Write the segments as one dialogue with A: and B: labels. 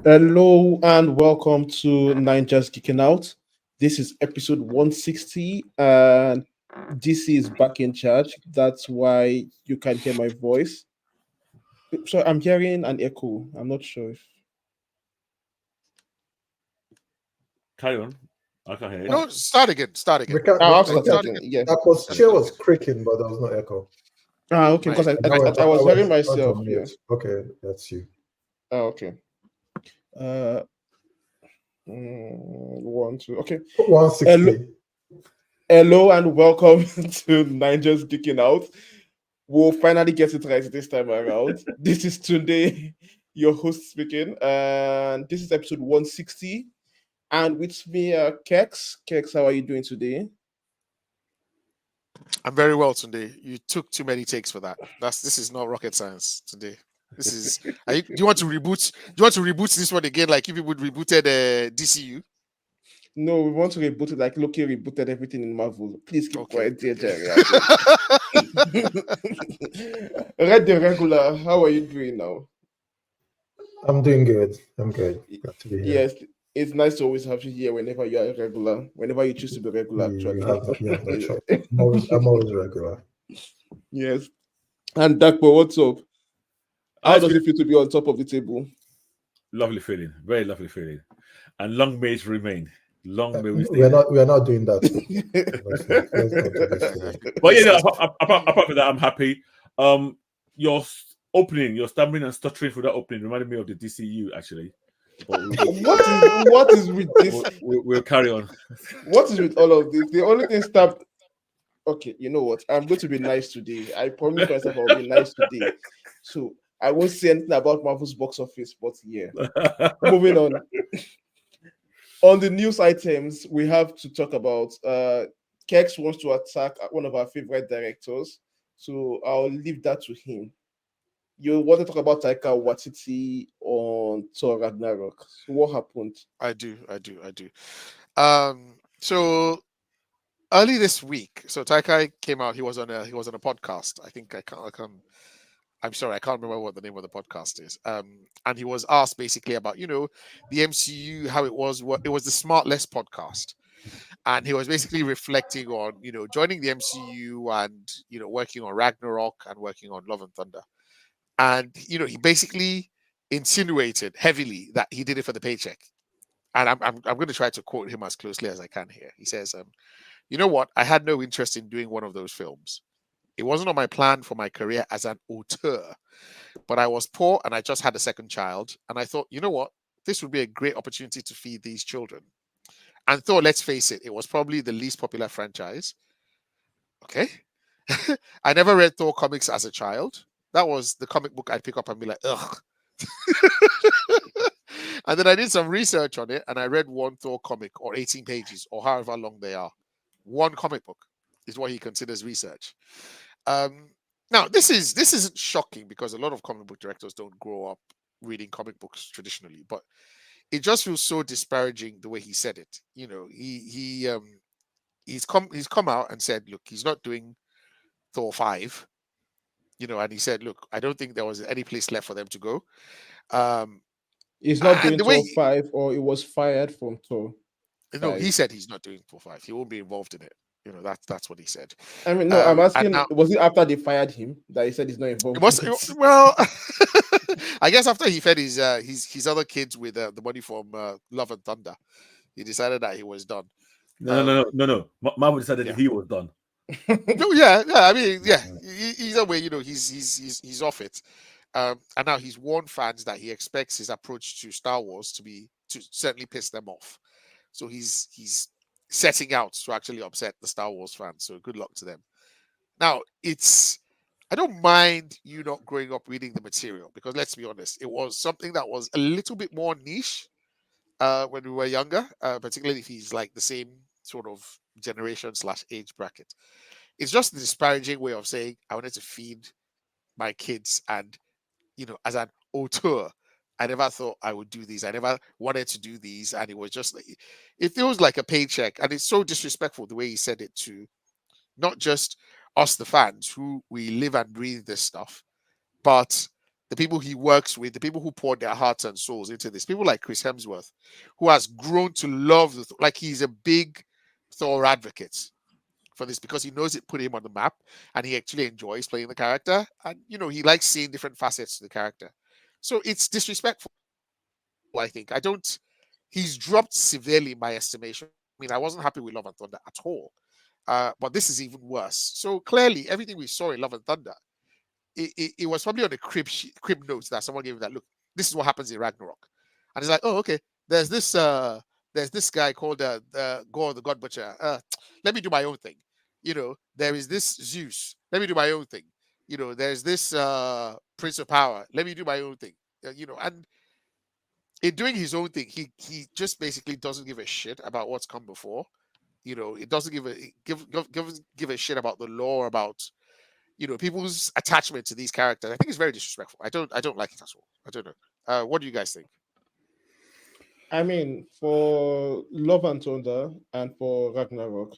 A: Hello and welcome to Naija's Geeking Out. This is episode 160 and DC is back in charge. That's why you can hear my voice. So I'm hearing an echo. I'm not sure if
B: Carry on. I can hear you.
C: No, start again. Start again.
A: I'll
C: Start
A: start
C: again.
A: again. Yeah.
D: Apple's chair was creaking, but there was no echo.
A: Okay, because I was hearing myself. Yeah.
D: Okay, that's you.
A: Okay. Uh 1, 2. Okay.
D: 160.
A: Hello and welcome to Naija's Geeking Out. We'll finally get it right this time around. This is Tunde, your host speaking, and this is episode 160. And with me, Kekes. Kekes, how are you doing today?
C: I'm very well today. You took too many takes for that. This is not rocket science today. This is. Do you want to reboot? Do you want to reboot this one again, like if you would rebooted DCU?
A: No, we want to reboot it like Loki rebooted everything in Marvel. Please keep quiet, dear Jerry. Red the regular, how are you doing now?
D: I'm doing good. I'm good. Glad to be here.
A: Yes, it's nice to always have you here whenever you are regular, whenever you choose to be regular, actually.
D: You have no choice. I'm always regular.
A: Yes. And Dapo, what's up? How does it feel to be on top of the table?
B: Lovely feeling, very lovely feeling, and long may it remain. Long may we stay.
D: We are not doing that.
B: But yeah, apart from that, I'm happy. Your opening, your stammering and stuttering for that opening reminded me of the DCU actually.
A: But what is with this?
B: We'll carry on.
A: What is with all of this? The only thing stopped. Okay, you know what? I'm going to be nice today. I promise myself I'll be nice today. So I won't say anything about Marvel's box office, but yeah. Moving on. On the news items, we have to talk about Kekes wants to attack one of our favorite directors. So I'll leave that to him. You want to talk about Taika Watiti on Thor Ragnarok. So what happened?
C: I do. So early this week, so Taika came out. He was on a podcast. I'm sorry, I can't remember what the name of the podcast is. And he was asked basically about, the MCU, how it was. It was the Smart Less podcast. And he was basically reflecting on, joining the MCU and, working on Ragnarok and working on Love and Thunder. And, he basically insinuated heavily that he did it for the paycheck. And I'm going to try to quote him as closely as I can here. He says, you know what? I had no interest in doing one of those films. It wasn't on my plan for my career as an auteur, but I was poor and I just had a second child. And I thought, you know what? This would be a great opportunity to feed these children. And Thor, let's face it, it was probably the least popular franchise. Okay. I never read Thor comics as a child. That was the comic book I'd pick up and be like, ugh. And then I did some research on it and I read one Thor comic or 18 pages or however long they are. One comic book is what he considers research. Now, this isn't shocking because a lot of comic book directors don't grow up reading comic books traditionally, but it just feels so disparaging the way he said it. He's come out and said, look, he's not doing Thor 5, and he said, look, I don't think there was any place left for them to go.
A: He's not doing Thor 5, or he was fired from Thor.
C: No, he said he's not doing Thor 5. He won't be involved in it. That's what he said.
A: I mean, no, I'm asking, was it after they fired him that he said he's not involved?
C: Well, I guess after he fed his other kids with the money from Love and Thunder, he decided that he was done.
B: No. Marvel decided that he was done.
C: No, yeah. I mean, yeah. Either way, he's off it. And now he's warned fans that he expects his approach to Star Wars to certainly piss them off. So he's setting out to actually upset the Star Wars fans. So good luck to them. Now, I don't mind you not growing up reading the material because let's be honest, it was something that was a little bit more niche when we were younger, particularly if he's like the same sort of generation / age bracket. It's just a disparaging way of saying I wanted to feed my kids and, as an auteur, I never thought I would do these. I never wanted to do these. And it was just like, it feels like a paycheck. And it's so disrespectful the way he said it to not just us, the fans, who we live and breathe this stuff, but the people he works with, the people who poured their hearts and souls into this, people like Chris Hemsworth, who has grown to love like he's a big Thor advocate for this because he knows it put him on the map and he actually enjoys playing the character, and he likes seeing different facets to the character. So it's disrespectful, I think. He's dropped severely in my estimation. I mean, I wasn't happy with Love and Thunder at all, but this is even worse. So clearly everything we saw in Love and Thunder, it was probably on the crib notes that someone gave him, that look, this is what happens in Ragnarok. And it's like, oh, okay, there's this guy called Gore the God Butcher. Let me do my own thing. There is this Zeus. Let me do my own thing. There's this Prince of Power. Let me do my own thing. And in doing his own thing, he just basically doesn't give a shit about what's come before. It doesn't give a shit about the lore, about people's attachment to these characters. I think it's very disrespectful. I don't like it at all. I don't know. What do you guys think?
A: I mean, for Love and Thunder and for Ragnarok,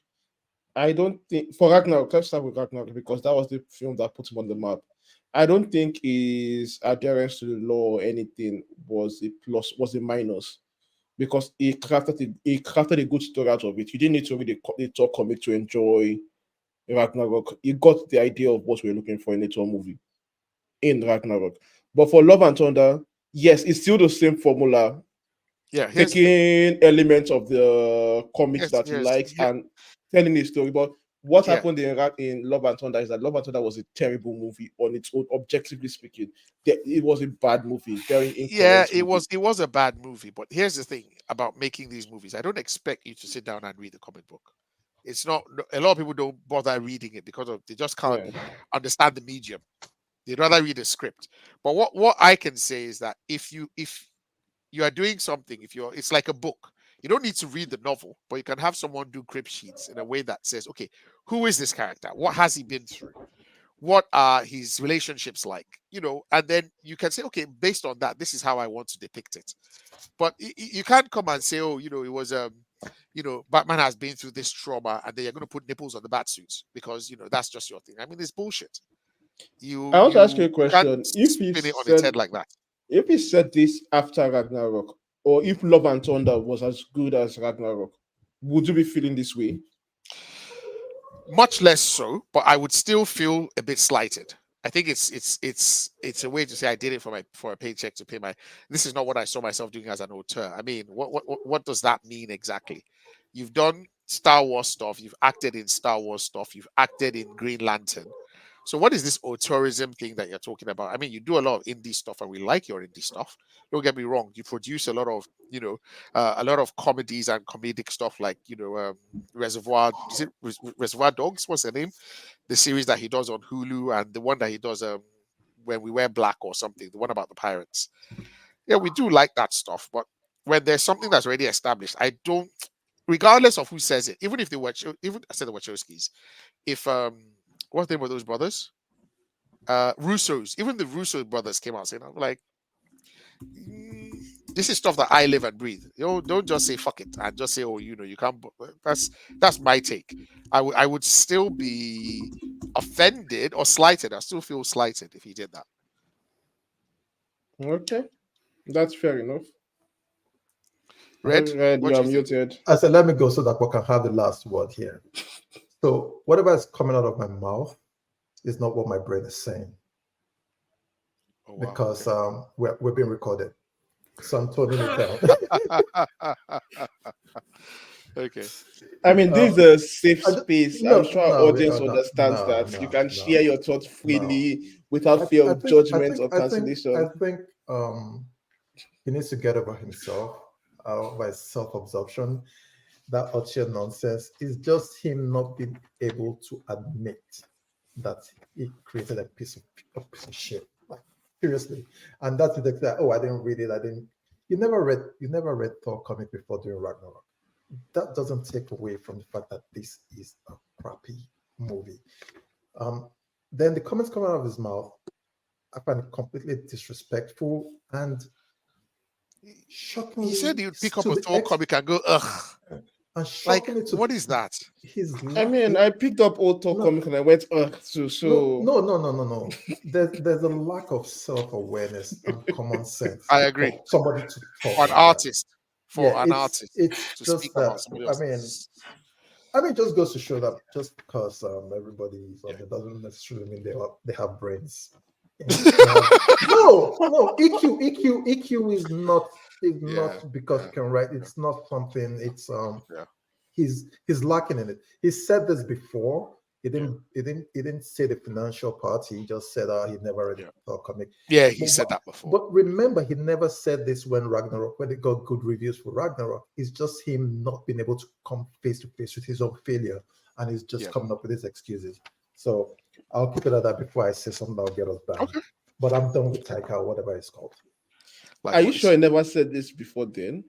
A: I don't think for Ragnarok, let's start with Ragnarok because that was the film that put him on the map. I don't think his adherence to the law or anything was a plus, was a minus, because he crafted a good story out of it. You didn't need to read the Thor comic to enjoy Ragnarok. You got the idea of what we're looking for in a Thor movie in Ragnarok. But for Love and Thunder, yes, it's still the same formula.
C: Yeah,
A: Taking elements of the comics that he likes and telling a story. But what happened in Love and Thunder is that Love and Thunder was a terrible movie on its own, objectively speaking. It was a bad movie.
C: It was a bad movie. But here's the thing about making these movies. I don't expect you to sit down and read the comic book. It's not, a lot of people don't bother reading it because they just can't understand the medium. They'd rather read a script. But what I can say is that if you are doing something, it's like a book. You don't need to read the novel, but you can have someone do crib sheets in a way that says, okay, who is this character? What has he been through? What are his relationships like? And then you can say, okay, based on that, this is how I want to depict it. But you can't come and say, oh, it was Batman has been through this trauma, and then you're going to put nipples on the bat suits because that's just your thing. I mean, it's bullshit.
A: I want to ask you a question.
C: If he spin it on its head like that.
A: If he said this after Ragnarok, or if Love and Thunder was as good as Ragnarok, would you be feeling this way?
C: Much less so, but I would still feel a bit slighted. I think it's a way to say I did it for a paycheck to pay my. This is not what I saw myself doing as an auteur. I mean, what does that mean exactly? You've done Star Wars stuff. You've acted in Star Wars stuff. You've acted in Green Lantern. So what is this auteurism thing that you're talking about? I mean, you do a lot of indie stuff, and we like your indie stuff. Don't get me wrong. You produce a lot of, a lot of comedies and comedic stuff like, Reservoir. Is it Reservoir Dogs? What's the name? The series that he does on Hulu, and the one that he does When We Wear Black or something. The one about the pirates. Yeah, we do like that stuff. But when there's something that's already established, I don't. Regardless of who says it, even if they were, even I said the Wachowskis, if what's the name of those brothers? Russos. Even the Russo brothers came out saying, I'm like, this is stuff that I live and breathe. Don't just say fuck it and just say, oh, you can't. That's my take. I would still be offended or slighted. I still feel slighted if he did that.
A: Okay, that's fair enough.
C: Red,
A: you're muted.
D: I said, let me go so that we can have the last word here. So whatever is coming out of my mouth is not what my brain is saying. Oh, wow. Because we're being recorded. So I'm toning it down.
C: Okay.
A: I mean, this is a safe space. I'm sure our audience understands that. You can share your thoughts freely without fear of judgment or cancellation.
D: I think he needs to get over himself, by self-absorption. That utter nonsense is just him not being able to admit that he created a piece of shit. Like, seriously. And that's the thing. Oh, I didn't read it. You never read Thor comic before doing Ragnarok. That doesn't take away from the fact that this is a crappy movie. Then the comments coming out of his mouth, I find it completely disrespectful and shocking.
C: He said he would pick up a Thor comic and go, ugh.
D: And
C: Like,
D: shocking it to
C: what is that?
D: his
A: I mean, I picked up old Thor
D: No.
A: comic and I went, so
D: No. There's a lack of self-awareness and common sense
C: I agree.
D: for somebody to talk
C: For an
D: like that.
C: artist,
D: Yeah,
C: an artist
D: it's
C: to
D: just
C: speak
D: that.
C: about somebody else.
D: I mean, it just goes to show that just because everybody is on it doesn't necessarily mean they have brains. No, EQ is not because
C: yeah.
D: you can write. It's not something. It's
C: Yeah.
D: He's lacking in it. He said this before. He didn't say the financial part. He just said he never read the comic.
C: Yeah, he said that before.
D: But remember, he never said this when they got good reviews for Ragnarok. It's just him not being able to come face to face with his own failure, and he's just coming up with his excuses. So I'll keep it at that before I say something that'll get us back.
C: Okay.
D: But I'm done with Taika, whatever it's called.
A: Are you sure he never said this before then?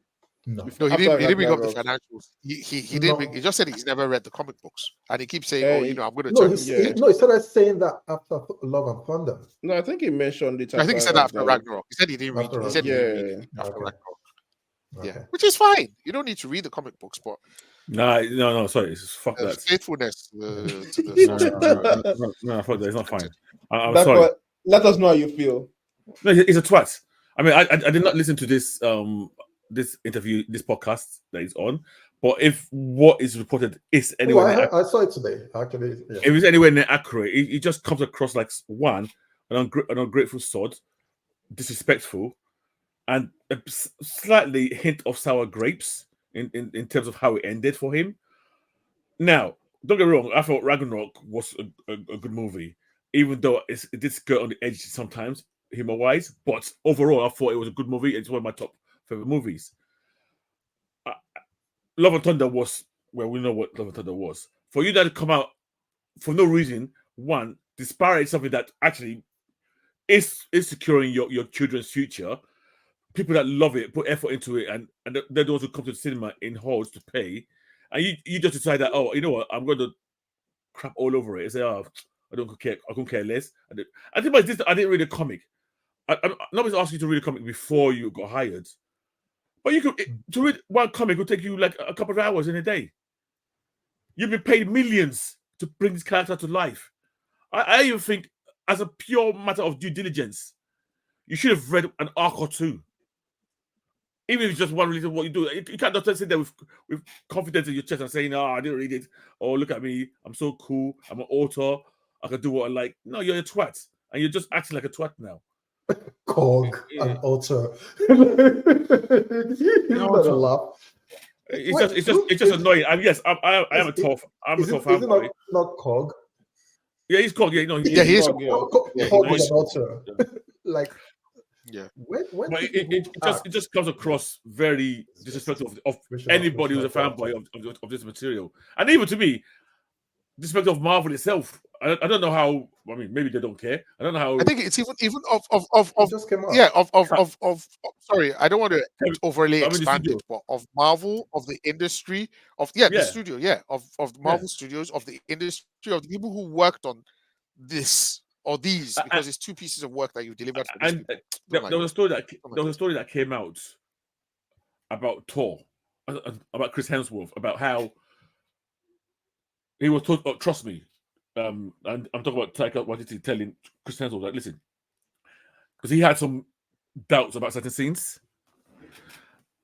D: No.
C: No, he didn't bring up the
A: Ragnarok?
C: financials. He didn't. He just said he's never read the comic books, and he keeps saying, I'm going to
D: No,
C: turn.
D: he started saying that after Love and Thunder.
A: No, I think he mentioned it.
C: I think he said that after Ragnarok. He said he didn't read. He said he didn't read it after Ragnarok.
D: Okay.
C: Yeah, which is fine. You don't need to read the comic books, but
B: No, sorry, it's fuck that.
C: Faithfulness to the
B: no, fuck that. It's not fine. I'm
A: That's
B: sorry.
A: Let us know how you feel.
B: No, he's a twat. I mean, I did not listen to this this interview, this podcast that he's on. But if what is reported is anywhere,
D: I saw it today. Actually, yeah.
B: if it's anywhere near accurate, it just comes across like an ungrateful sod, disrespectful, and a slightly hint of sour grapes in terms of how it ended for him. Now, don't get me wrong, I thought Ragnarok was a good movie, even though it did skirt on the edge sometimes, humor-wise. But overall, I thought it was a good movie. It's one of my top favorite movies. Love and Thunder was, well, we know what Love and Thunder was. For you to come out for no reason, one, disparage something that actually is securing your children's future. People that love it, put effort into it, and they're the ones who come to the cinema in halls to pay. And you just decide that, you know what, I'm going to crap all over it and say, I don't care, I don't care less. I think this, I didn't read a comic. Nobody's asking you to read a comic before you got hired. But to read one comic will take you like a couple of hours in a day. You've been paid millions to bring this character to life. I even think, as a pure matter of due diligence, you should have read an arc or two. Even if it's just one reason what you do. You can't just sit there with confidence in your chest and saying, I didn't read it. Oh, look at me. I'm so cool. I'm an author. I can do what I like. No, you're a twat. And you're just acting like a twat now.
D: Cog and author. He's not a laugh.
B: It's just annoying. And yes, I am a tough fanboy.
D: Not Cog.
B: Yeah, he's Cog. Yeah, no,
C: he is.
D: Cog is an author. Like,
C: yeah.
D: When
B: but it just comes across very disrespectful of anybody who's a fanboy of this material, and even to me, disrespectful of Marvel itself. I don't know how. I mean, maybe they don't care. I don't know how.
C: I think it's even of
D: just came out.
C: Yeah, of sorry, I don't want to overly expand it, but of Marvel, of the industry, the studio, of the Marvel Studios, of the industry, of the people who worked on this or these, because it's two pieces of work that you delivered for
B: and there was a story that came out about Thor, about Chris Hemsworth, about how he was told, trust me, and I'm talking about Taika Watiti telling Chris Hemsworth, like, listen, because he had some doubts about certain scenes,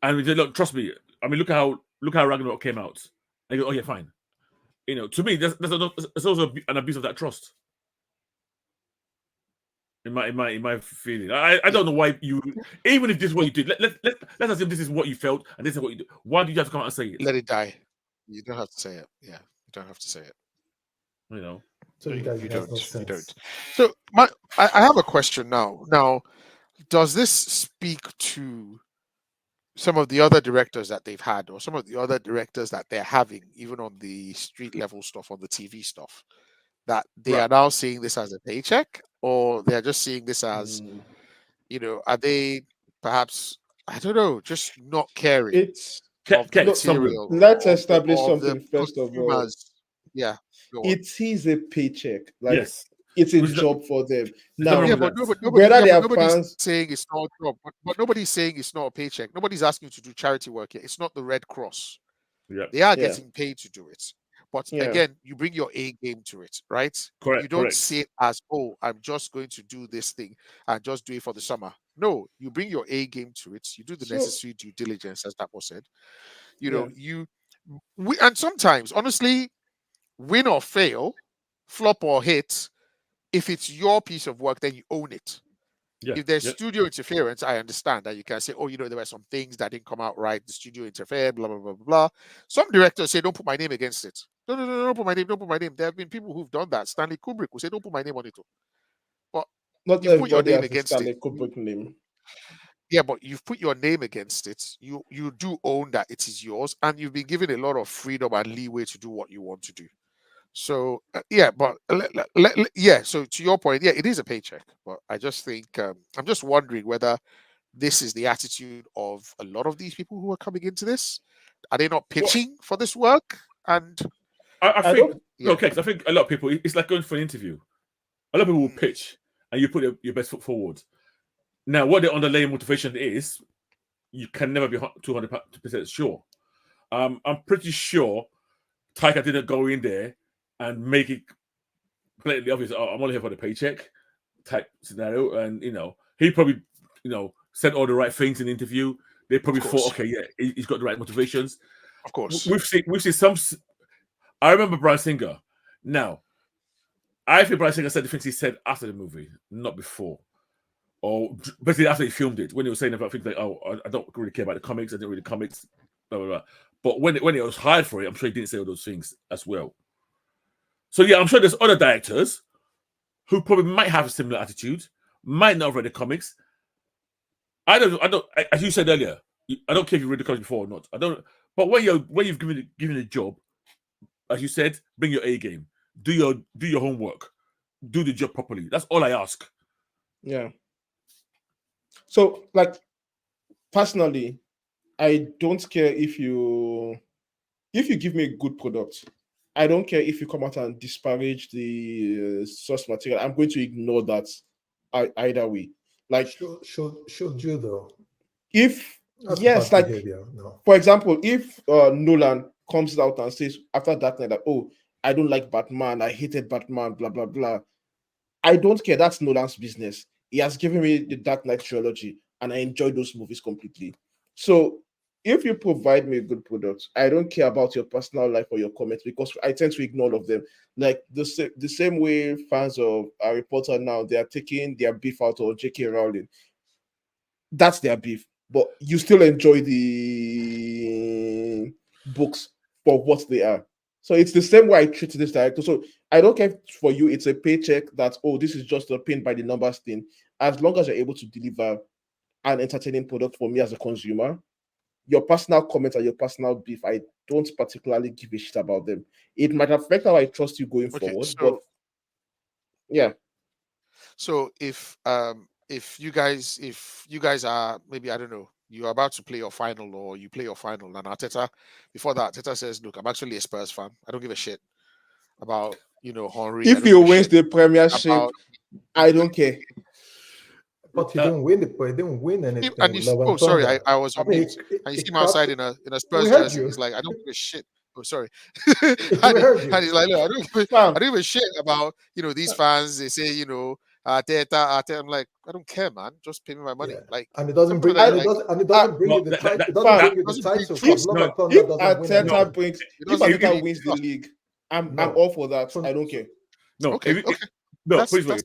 B: and we said, look, trust me. I mean, look how Ragnarok came out. And he goes, oh yeah, fine. You know, to me, there's also an abuse of that trust. In my feeling, I don't know why you, even if this is what you did, let's assume this is what you felt and this is what you do. Why did you have to come out and say it?
C: Let it die. You don't have to say it. Yeah, you don't have to say it.
B: You know,
D: so you
C: don't. So I have a question now. Now, does this speak to some of the other directors that they've had, or some of the other directors that they're having, even on the street level stuff, on the TV stuff, that they are now seeing this as a paycheck? Or they're just seeing this as, are they perhaps, I don't know, just not caring?
A: It's
C: material.
A: Let's establish something first of all.
C: Yeah.
A: It is a paycheck. Like,
B: yes.
A: It's a job for them. Now,
B: but
C: nobody's saying it's not a job. But nobody's saying it's not a paycheck. Nobody's asking you to do charity work here. It's not the Red Cross.
B: Yeah.
C: They are
A: Yeah.
C: getting paid to do it. But
A: Yeah.
C: again, you bring your A game to it, right?
B: Correct.
C: You don't
B: Correct.
C: see it as, oh, I'm just going to do this thing and just do it for the summer. No, you bring your A game to it. You do the
A: So
C: necessary due diligence, as Dapo said. You
A: yeah.
C: know, and sometimes, honestly, win or fail, flop or hit, if it's your piece of work, then you own it.
B: Yeah.
C: If there's
B: Yeah.
C: studio interference, I understand that you can say, oh, there were some things that didn't come out right. The studio interfered, blah, blah, blah, blah, blah. Some directors say, don't put my name against it. No, don't put my name, don't put my name. There have been people who've done that. Stanley Kubrick will say, don't put my name on it. But
A: Not
C: you've put your
A: everybody
C: name
A: has a
C: against it.
A: Stanley Kubrick name.
C: Yeah, but you've put your name against it. You do own that it is yours, and you've been given a lot of freedom and leeway to do what you want to do. So yeah, but yeah. So to your point, yeah, it is a paycheck. But I just think I'm just wondering whether this is the attitude of a lot of these people who are coming into this. Are they not
B: Well,
C: pitching for this work? And
B: I
A: I
B: think
A: don't.
C: yeah,
B: okay. I think a lot of people. It's like going for an interview. A lot of people will
C: Mm.
B: pitch, and you put your best foot forward. Now, what the underlying motivation is, you can never be 200% sure. I'm pretty sure Taika didn't go in there and make it blatantly obvious. Oh, I'm only here for the paycheck type scenario, and he probably said all the right things in the interview. They probably
C: Of course.
B: thought, okay, yeah, he's got the right motivations.
C: of course.
B: We've seen some. I remember Brian Singer. Now, I think Brian Singer said the things he said after the movie, not before. Or basically after he filmed it, when he was saying about things like, "Oh, I don't really care about the comics. I didn't read the comics." Blah blah blah. But when it was hired for it, I'm sure he didn't say all those things as well. So yeah, I'm sure there's other directors who probably might have a similar attitude, might not have read the comics. I don't. As you said earlier, I don't care if you read the comics before or not. I don't. But when you've given a job, as you said, bring your A game. Do your homework. Do the job properly. That's all I ask.
A: Yeah. So, like, personally, I don't care if you give me a good product. I don't care if you come out and disparage the source material. I'm going to ignore that either way. Like,
D: Should you though?
A: if
D: That's
A: yes,
D: bad
A: like
D: behavior. No.
A: for example, if Nolan comes out and says after Dark Knight that, oh, I don't like Batman, I hated Batman, blah blah blah. I don't care. That's Nolan's business. He has given me the Dark Knight trilogy, and I enjoy those movies completely. So, if you provide me a good product, I don't care about your personal life or your comments because I tend to ignore all of them. Like the same way fans of Harry Potter now, they are taking their beef out on J.K. Rowling. That's their beef, but you still enjoy the books for what they are. So it's the same way I treat this director. So I don't care if for you it's a paycheck that, oh, this is just a pin by the numbers thing. As long as you're able to deliver an entertaining product for me as a consumer, your personal comments and your personal beef, I don't particularly give a shit about them. It might affect how I trust you going
C: Okay,
A: forward, but yeah.
C: so if you guys are, maybe, I don't know, you're about to play your final or you play your final, and Arteta, before that, Arteta says, look, I'm actually a Spurs fan. I don't give a shit about Henry. I
A: If
C: don't
A: he
C: give a
A: wins
C: shit
A: the Premiership,
C: about
A: I don't care.
D: But he didn't win he didn't win anything
C: and
D: with
C: you,
D: Love and
C: oh sorry,
D: Thunder.
C: I was on
D: mean,
C: mute, and you see him
D: cracked-
C: outside in a
D: we
C: Spurs
D: heard
C: jersey.
D: you.
C: He's like, I don't give a shit. Oh sorry.
D: We heard you.
C: And he's like, look, I
A: Fam,
C: don't give a shit about these fans. They say Arteta. I'm like, I don't care, man. Just pay me my money.
D: Yeah.
C: Like,
D: And it doesn't
C: simple
D: bring
C: as
D: and
C: that.
D: it
C: Like,
D: doesn't and it doesn't bring
B: No,
D: you the title. It doesn't
A: fam,
D: bring you the
C: doesn't bring
D: title
C: trust.
D: because Love
B: No,
D: and Thunder
A: if
D: doesn't win anything.
A: Arteta brings,
C: It
A: if
C: doesn't
A: Arteta
C: bring
A: wins the
C: trust.
A: league, I'm
D: No.
A: all for that. I don't care.
B: no.
C: Okay, okay.
B: No,
C: That's
B: please wait.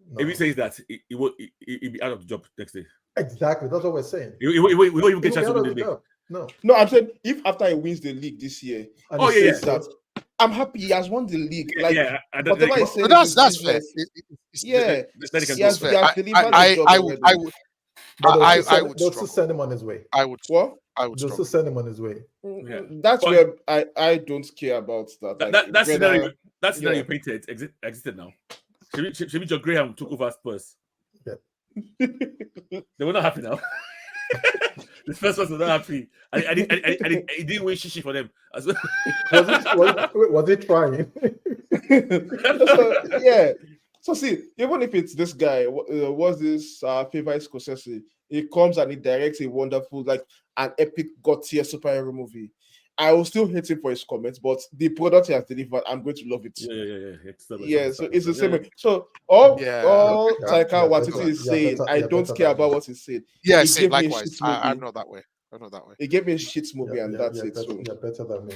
D: No.
B: If he says that, he'll be out of the job next day.
D: Exactly. That's what we're saying.
B: He won't even
D: He
B: get a
D: will
B: chance
D: be
B: to
D: out
B: win
D: of
B: the
D: the
B: league.
D: job. No.
A: No, I'm saying if after he wins the league this year,
D: And
B: Oh,
D: he
B: yeah,
A: says
D: says
A: that, I'm happy he has won the league.
B: Yeah,
A: Like
B: yeah. And
A: whatever
B: then,
A: he's saying
C: No,
A: is his
C: that's fair.
A: business. Yeah,
B: then he can
A: he
B: go.
A: has
C: fair.
A: delivered the job
C: I
A: already.
C: would
D: But
C: I would
D: they'll still
C: struggle.
D: send him on his way.
C: I would
A: What?
D: They'll still send him on his way.
B: Yeah.
A: That's
B: But-
A: where I don't care about that. Like
B: that scenario,
A: yeah.
B: you painted existed now. Should John Graham took over Spurs.
D: Yeah.
B: They were not happy now. The first ones were not happy, and he didn't win shishi for them as well.
D: Was he trying?
A: So, yeah. So see, even if it's this guy, what's this favorite Scorsese? He comes and he directs a wonderful, like an epic god tier superhero movie, I will still hate him for his comments, but the product he has delivered, I'm going to love it.
B: Yeah.
A: So it's the same way. So all
D: Yeah,
A: Taika
D: yeah,
A: Watiti
D: better-
A: is
D: yeah,
A: saying,
D: better-
A: I
D: yeah,
A: don't
D: better
A: care
D: than
A: about
D: me.
A: what he said.
C: Yeah,
A: He
C: same.
A: gave me a
C: Likewise.
A: shit movie.
C: I'm not that way.
A: He gave me a shit movie, and
D: Yeah,
A: that's
D: yeah,
A: it.
D: better,
A: So,
D: yeah, better than me.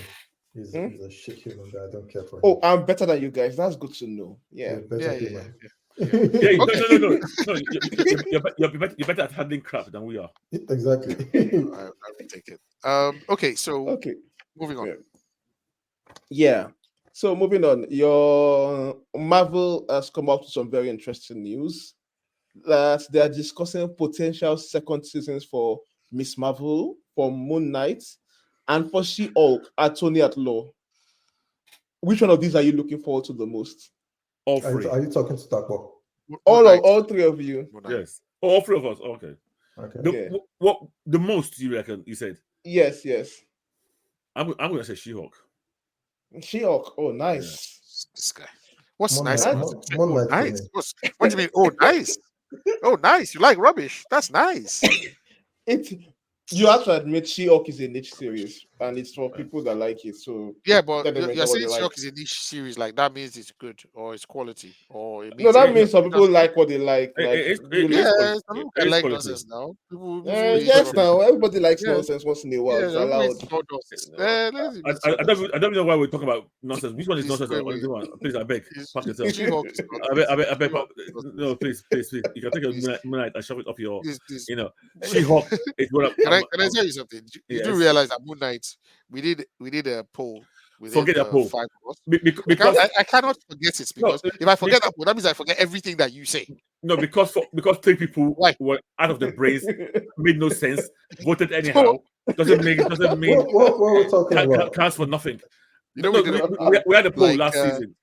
D: He's
A: Hmm?
D: a shit human guy. I don't care for him.
A: oh, I'm better than you guys. That's good to know. Yeah.
D: He's a better
C: Yeah.
D: human.
B: Yeah,
C: Okay.
B: no. You're better at handling crap than we are.
D: Exactly.
C: I will take it. Okay, so
A: Okay.
C: moving on.
A: Yeah. So moving on, your Marvel has come out with some very interesting news that they are discussing potential second seasons for Miss Marvel, for Moon Knight, and for She-Hulk, Attorney at Law. Which one of these are you looking forward to the most?
B: All
D: Are you,
B: three.
D: are you talking to Taco?
A: All three of you.
C: Moon Knight.
B: Yes. All three of us. Okay.
D: Okay.
B: What the most you reckon? You said.
A: Yes.
B: I'm gonna say She-Hulk.
A: She-Hulk. Oh, nice.
C: This guy. What's
D: Moon
C: nice
D: Knight-
C: about
D: Moon-
C: it?
D: Moon
C: Oh,
D: Knight for
C: nice.
D: me.
C: What do you mean? Oh, nice. Oh, nice. You like rubbish. That's nice.
A: You have to admit She-Hulk is a niche series, and it's for people that like it. So
C: Yeah, but
A: let them
C: you're
A: enjoy what
C: saying
A: they like.
C: She-Hulk is a niche series, like that means it's good or it's quality or it means
A: No, that
C: it-
A: means some people like what they like. Like
B: It's
A: you
C: yeah,
A: like,
C: some people
B: It
C: can
B: is
C: like
B: quality.
C: nonsense now. People
A: yes,
C: hate
A: now everybody likes
C: Yeah.
A: nonsense once in a while.
C: Yeah,
A: It's
C: everybody
A: allowed.
C: hates nonsense.
B: I don't know why we're talking about nonsense. Which one is
C: Please,
B: nonsense?
C: wait.
B: Please, I beg. Fuck yourself.
C: She-Hulk is not.
B: I beg.
C: She-Hulk is not-
B: No, please. You can take a
C: Please.
B: minute and shove it up your.
C: Please.
B: She-Hulk is what
C: Can I tell you something? You do
B: yes.
C: realize that Moon Knight, we did a poll within
B: Forget that
C: the
B: poll.
C: 5 of us.
B: Because
C: I cannot forget it because if I forget that poll, that means I forget everything that you say.
B: no, because three people
C: Why?
B: were out of their brains, made no sense, voted anyhow. Doesn't mean
D: What are we talking about?
B: counts for nothing.
C: You know,
B: No,
C: we did
B: we had a poll
C: like,
B: last season.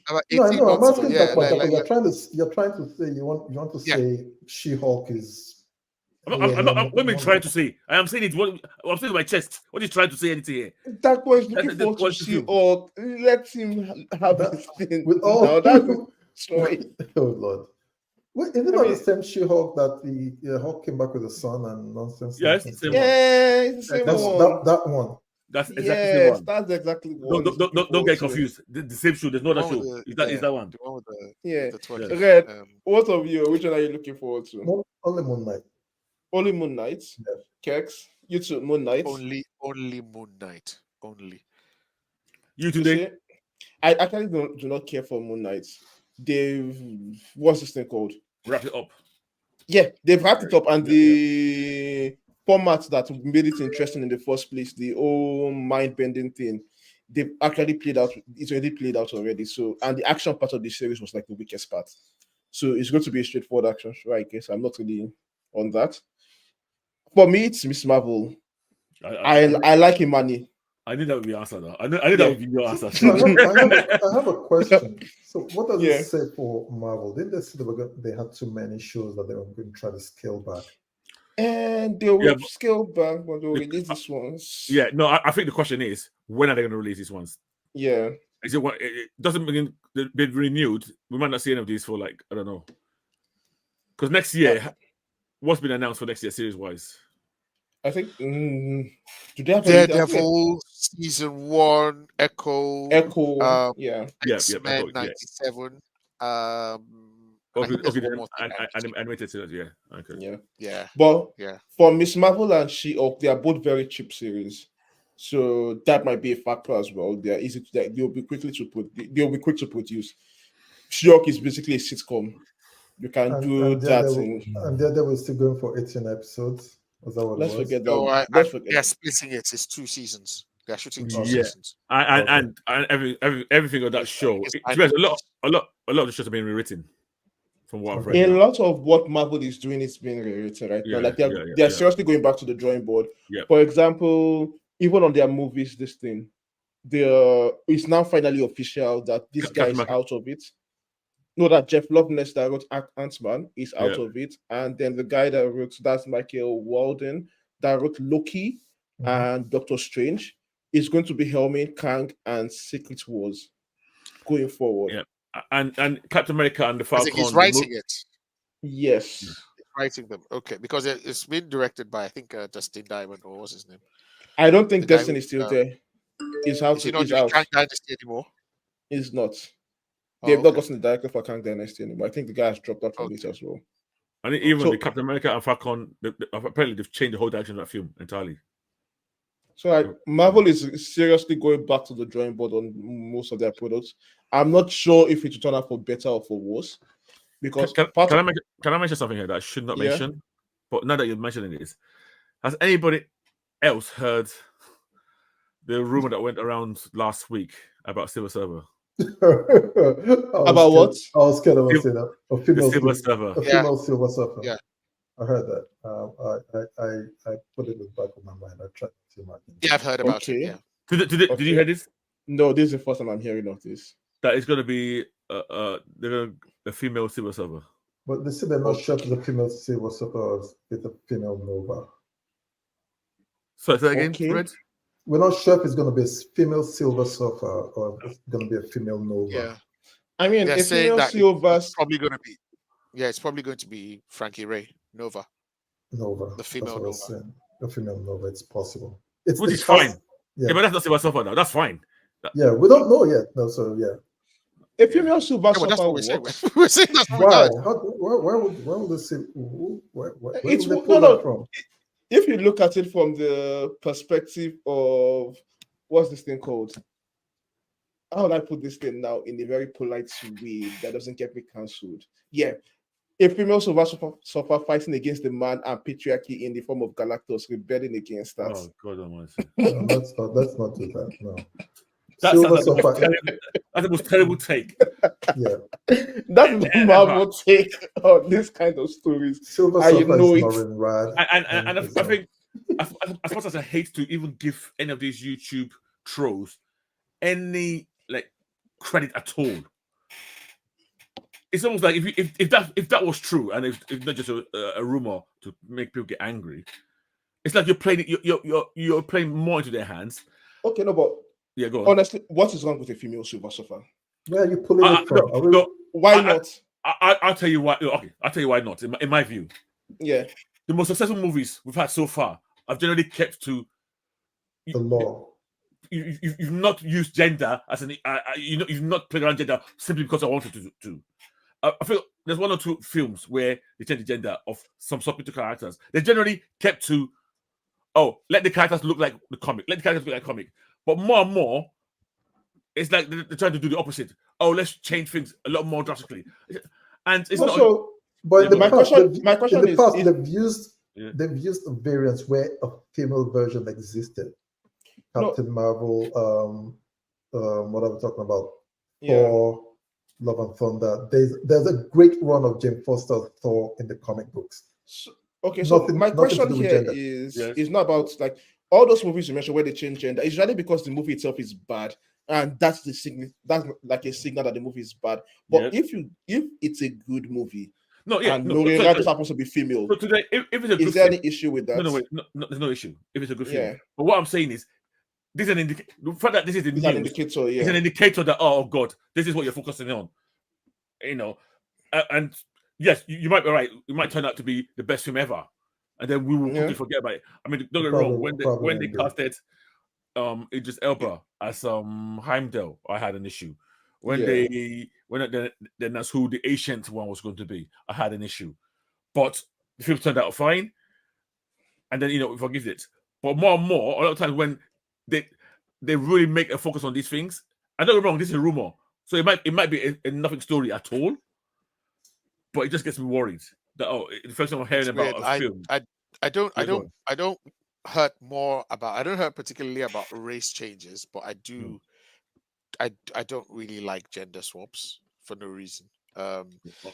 C: about
D: No, I
C: 18
D: know. I'm
C: months ago.
D: asking
C: Yeah,
D: Taco.
C: like,
D: You're trying to say you want to
C: Yeah.
D: say She-Hulk is.
B: I'm not even trying to say. I am saying it. I'm saying my chest. What are you trying to say? Anything here?
A: That boy is looking
B: That's
A: forward to
B: what you feel.
A: She-Hulk. Let him have
D: That-
A: his thing.
D: with all-
A: Now that's the story.
D: Oh Lord! Wait, is it
A: I
D: not
A: mean-
D: the same She-Hulk that the Hulk came back with the sun and nonsense?
B: Yeah, it's the
D: nonsense?
B: same one.
A: Yeah, it's the same
D: That's
A: one.
D: that one.
B: That's exactly the
A: Yes,
B: one.
A: that's exactly one.
B: Don't get confused. The same show. There's no other
C: the one
B: show.
C: with
B: Is
C: the-
B: that one?
C: The one with the
A: Yeah.
C: with the twerking.
A: Red, what of you? Which one are you looking forward to?
D: Only Moon Knight.
A: Only Moon Knight. Kekes, you too, Moon Knight.
C: Only Moon Knight. Only.
B: You
A: You
B: today?
A: see? I actually do not care for Moon Knight. What's this thing called?
B: Wrap it up.
A: Yeah, they've wrapped it up, and
B: Yeah,
A: the format that made it interesting in the first place, the whole mind-bending thing, they've actually played out. It's already played out already. So, and the action part of the series was like the weakest part. So it's going to be a straightforward action show, I guess. I'm not really on that. For me, it's Miss Marvel. I like Imani.
B: I knew that would be answer though. I knew that would be your answer.
D: So I have a question. So what does
A: Yeah.
D: it say for Marvel? Didn't they say they had too many shows that they were going to try to scale back?
A: And they will
B: Yeah,
A: scale back, but they'll release this ones.
B: Yeah, no, I think the question is when are they going to release these ones?
A: Yeah.
B: Is it what? It doesn't mean they've renewed. We might not see any of these for like I don't know. Because next year, what's been announced for next year series wise?
A: I think. Do they have any-
C: Daredevil season 1, Echo,
A: Echo? Yeah.
C: X-Men
B: Echo, yeah.
C: 97. I think there's one more thing
B: Animated series, yeah. Okay.
A: Yeah.
C: Yeah.
A: But
C: Yeah.
A: for Miss Marvel and She-Hulk, they are both very cheap series, so that might be a factor as well. They are easy to. They'll be quick to produce. She-Hulk is basically a sitcom. You can do that.
D: And Daredevil is still going for 18 episodes. Was that what
A: Let's
D: it was?
A: forget
C: So
A: that. Let's forget.
C: they're splitting it. It's 2 seasons. They're shooting 2
B: Yeah.
C: seasons.
B: And everything of that show.
C: It's
B: To be honest, a lot of the shows have been rewritten. From what I've read.
A: A
B: now.
A: lot of what Marvel is doing is being rewritten right now. Like they're seriously going back to the drawing board.
B: Yeah.
A: For example, even on their movies, this thing, it's now finally official that this guy is out of it. No, that Jeff Loveness that wrote Antman is out of it, and then the guy that wrote that's Michael Walden that wrote Loki and Doctor Strange is going to be helming Kang and Secret Wars going forward.
B: Yeah. And Captain America and the Falcon.
C: He's writing it.
A: Yes.
C: He's writing them. Okay, because it's been directed by I think Justin Diamond or what's his name.
A: I don't think
C: The guy
A: Destiny is
C: who,
A: still there. Is out.
C: is he not
A: Is
C: doing
A: out.
C: Kang Dynasty anymore?
A: Is not.
C: Oh,
A: They've not
C: okay.
A: gotten the director for Kang Dynasty anymore. I think the guy has dropped out from
C: Okay.
A: it as well.
B: And even
A: So-
B: the Captain America and Falcon, apparently they've changed the whole direction of that film entirely.
A: So like Marvel is seriously going back to the drawing board on most of their products. I'm not sure if it will turn out for better or for worse. Because
B: Can I mention something here that I should not
A: Yeah.
B: mention? But now that you're mentioning this, has anybody else heard the rumor that went around last week about Silver Server?
A: About what?
D: I was scared of saying that. A
B: The
D: female
B: Silver
D: silver,
B: Server.
D: a female Silver Surfer.
C: Yeah.
D: I heard that. I put it in the back of my mind. I tried to see my.
C: Yeah, I've heard about
A: Okay.
C: it. Yeah.
B: Did you
A: Okay.
B: hear this?
A: No, this is the first time I'm hearing of this.
B: That it's going to be a female Silver Server.
D: But they said they're not sure if it's a female Silver Surfer or if it's a female Nova.
B: So say that again,
A: Okay.
B: Fred?
D: We're not sure if it's going to be a female Silver Surfer or if it's going to be a female Nova.
C: Yeah.
A: I mean,
C: They're
A: if
C: saying
A: female
C: that
A: Silver,
C: it's probably going to be. Yeah, it's probably going to be Frankie Ray Nova.
D: Nova.
C: The female
D: That's what I was saying. A female Nova. It's possible. Which
B: is fine.
D: Yeah.
B: Yeah, but that's not Silver Surfer now. That's fine.
D: Yeah, we don't know yet. No, so yeah.
A: a female Silver
C: Yeah, but that's
A: Surfer
C: what we're saying.
A: works.
C: We're saying that's what we
D: Why?
C: heard.
D: Where would they say? Where
A: It's-
D: would they pull
A: no,
D: that from?
A: If you look at it from the perspective of what's this thing called? How would I put this thing now in a very polite way that doesn't get me cancelled? Yeah. A female Silver Surfer fighting against the man and patriarchy in the form of Galactus rebelling against that.
B: Oh God Almighty!
D: No, let's not do that. No.
B: That
D: Silver
B: sounds like the most
D: Surfer.
B: that's the most terrible take.
D: Yeah.
A: That's the Marvel take on this kind of stories.
D: Silver
A: I
D: Surfer
A: know
D: is
A: it.
D: Norrin Rad.
B: And I think, as much as I hate to even give any of these YouTube trolls any like credit at all, it's almost like if that was true and if not just a rumor to make people get angry, it's like you're playing more into their hands.
A: Okay, no, but
B: Yeah, go on.
A: honestly, what is wrong with a female Silver Surfer?
D: Where are you pulling it from? Are we-
B: No,
A: Why not?
B: I'll tell you why. Okay, I'll tell you why not. In my view,
A: Yeah.
B: the most successful movies we've had so far have generally kept to
D: the law.
B: You've not used gender as an you've not played around gender simply because I wanted to. I feel there's one or two films where they change the gender of some substitute characters. They generally kept to, let the characters look like the comic. Let the characters look like comic. But more and more, it's like they're trying to do the opposite. Oh, let's change things a lot more drastically. And it's not.
A: Also,
D: But
B: Yeah,
A: my question
D: in the
A: is-
D: past,
A: is-
D: they've used a variance where a female version existed. Captain Marvel, what are we talking about?
A: yeah.
D: Thor, Love and Thunder. There's a great run of Jane Foster's Thor in the comic books.
A: Okay, so
D: Nothing-
A: my
D: nothing to
A: question
D: do with
A: here
D: gender.
A: is
B: Yes.
A: is not about like all those movies you mentioned where they change gender. It's really because the movie itself is bad, and that's the signal. That's like a signal that the movie is bad. But
B: Yes.
A: if it's a good movie
B: No, yeah.
A: and
B: No,
A: Lori
B: so-
A: Rad just happens to be female,
B: so today, if it's a good
A: is there
B: film,
A: any issue with that?
B: no, wait, no, there's no issue if it's a good film.
A: Yeah.
B: But what I'm saying is, this is an indicator. The fact that this is the
A: It's an
B: news
A: indicator,
B: is an
A: yeah.
B: indicator that oh God, this is what you're focusing on. And yes, you might be right. It might turn out to be the best film ever, and then we will
A: Yeah.
B: quickly forget about it. I mean, don't get me
D: Probably-
B: wrong. When
D: probably
B: they
D: will be.
B: casted Idris Elba as Heimdall, I had an issue. When
A: Yeah.
B: they then that's who the ancient one was going to be, I had an issue. But the film turned out fine, and then we forgive it. But more and more, a lot of times when they really make a focus on these things, and don't get me wrong, this is a rumor, so it might be a nothing story at all. But it just gets me worried that the first time I'm hearing
C: It's
B: about
C: weird.
B: a film.
C: I don't
B: Yeah, go
C: hurt more about. I don't hurt particularly about race changes, but I do. I don't really like gender swaps for no reason.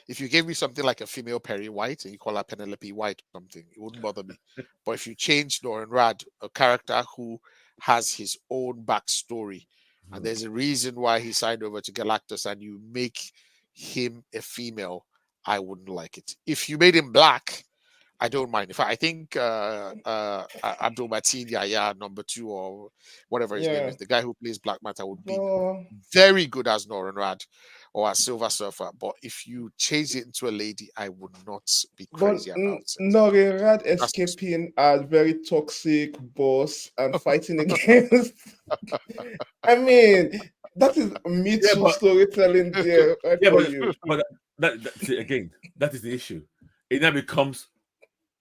C: If you gave me something like a female Perry White and you call her Penelope White or something, it wouldn't bother me. But if you change Norrin Rad, a character who has his own backstory, and there's a reason why he signed over to Galactus, and you make him a female, I wouldn't like it. If you made him black, I don't mind. In fact, I think Abdul Mateen Yahya #2 or whatever his name
A: Yeah.
C: is, the guy who plays Black Manta would be
A: Oh,
C: very good as Norrin Rad. or as Silver Surfer. But if you change it into a lady, I would not be
A: But
C: crazy about it.
A: Norirad
C: That's-
A: escaping a very toxic boss and fighting against. I mean, that is Me
B: Yeah,
A: Too
B: but-
A: storytelling there right
B: Yeah,
A: for
B: but,
A: you.
B: but see, again, that is the issue. It now becomes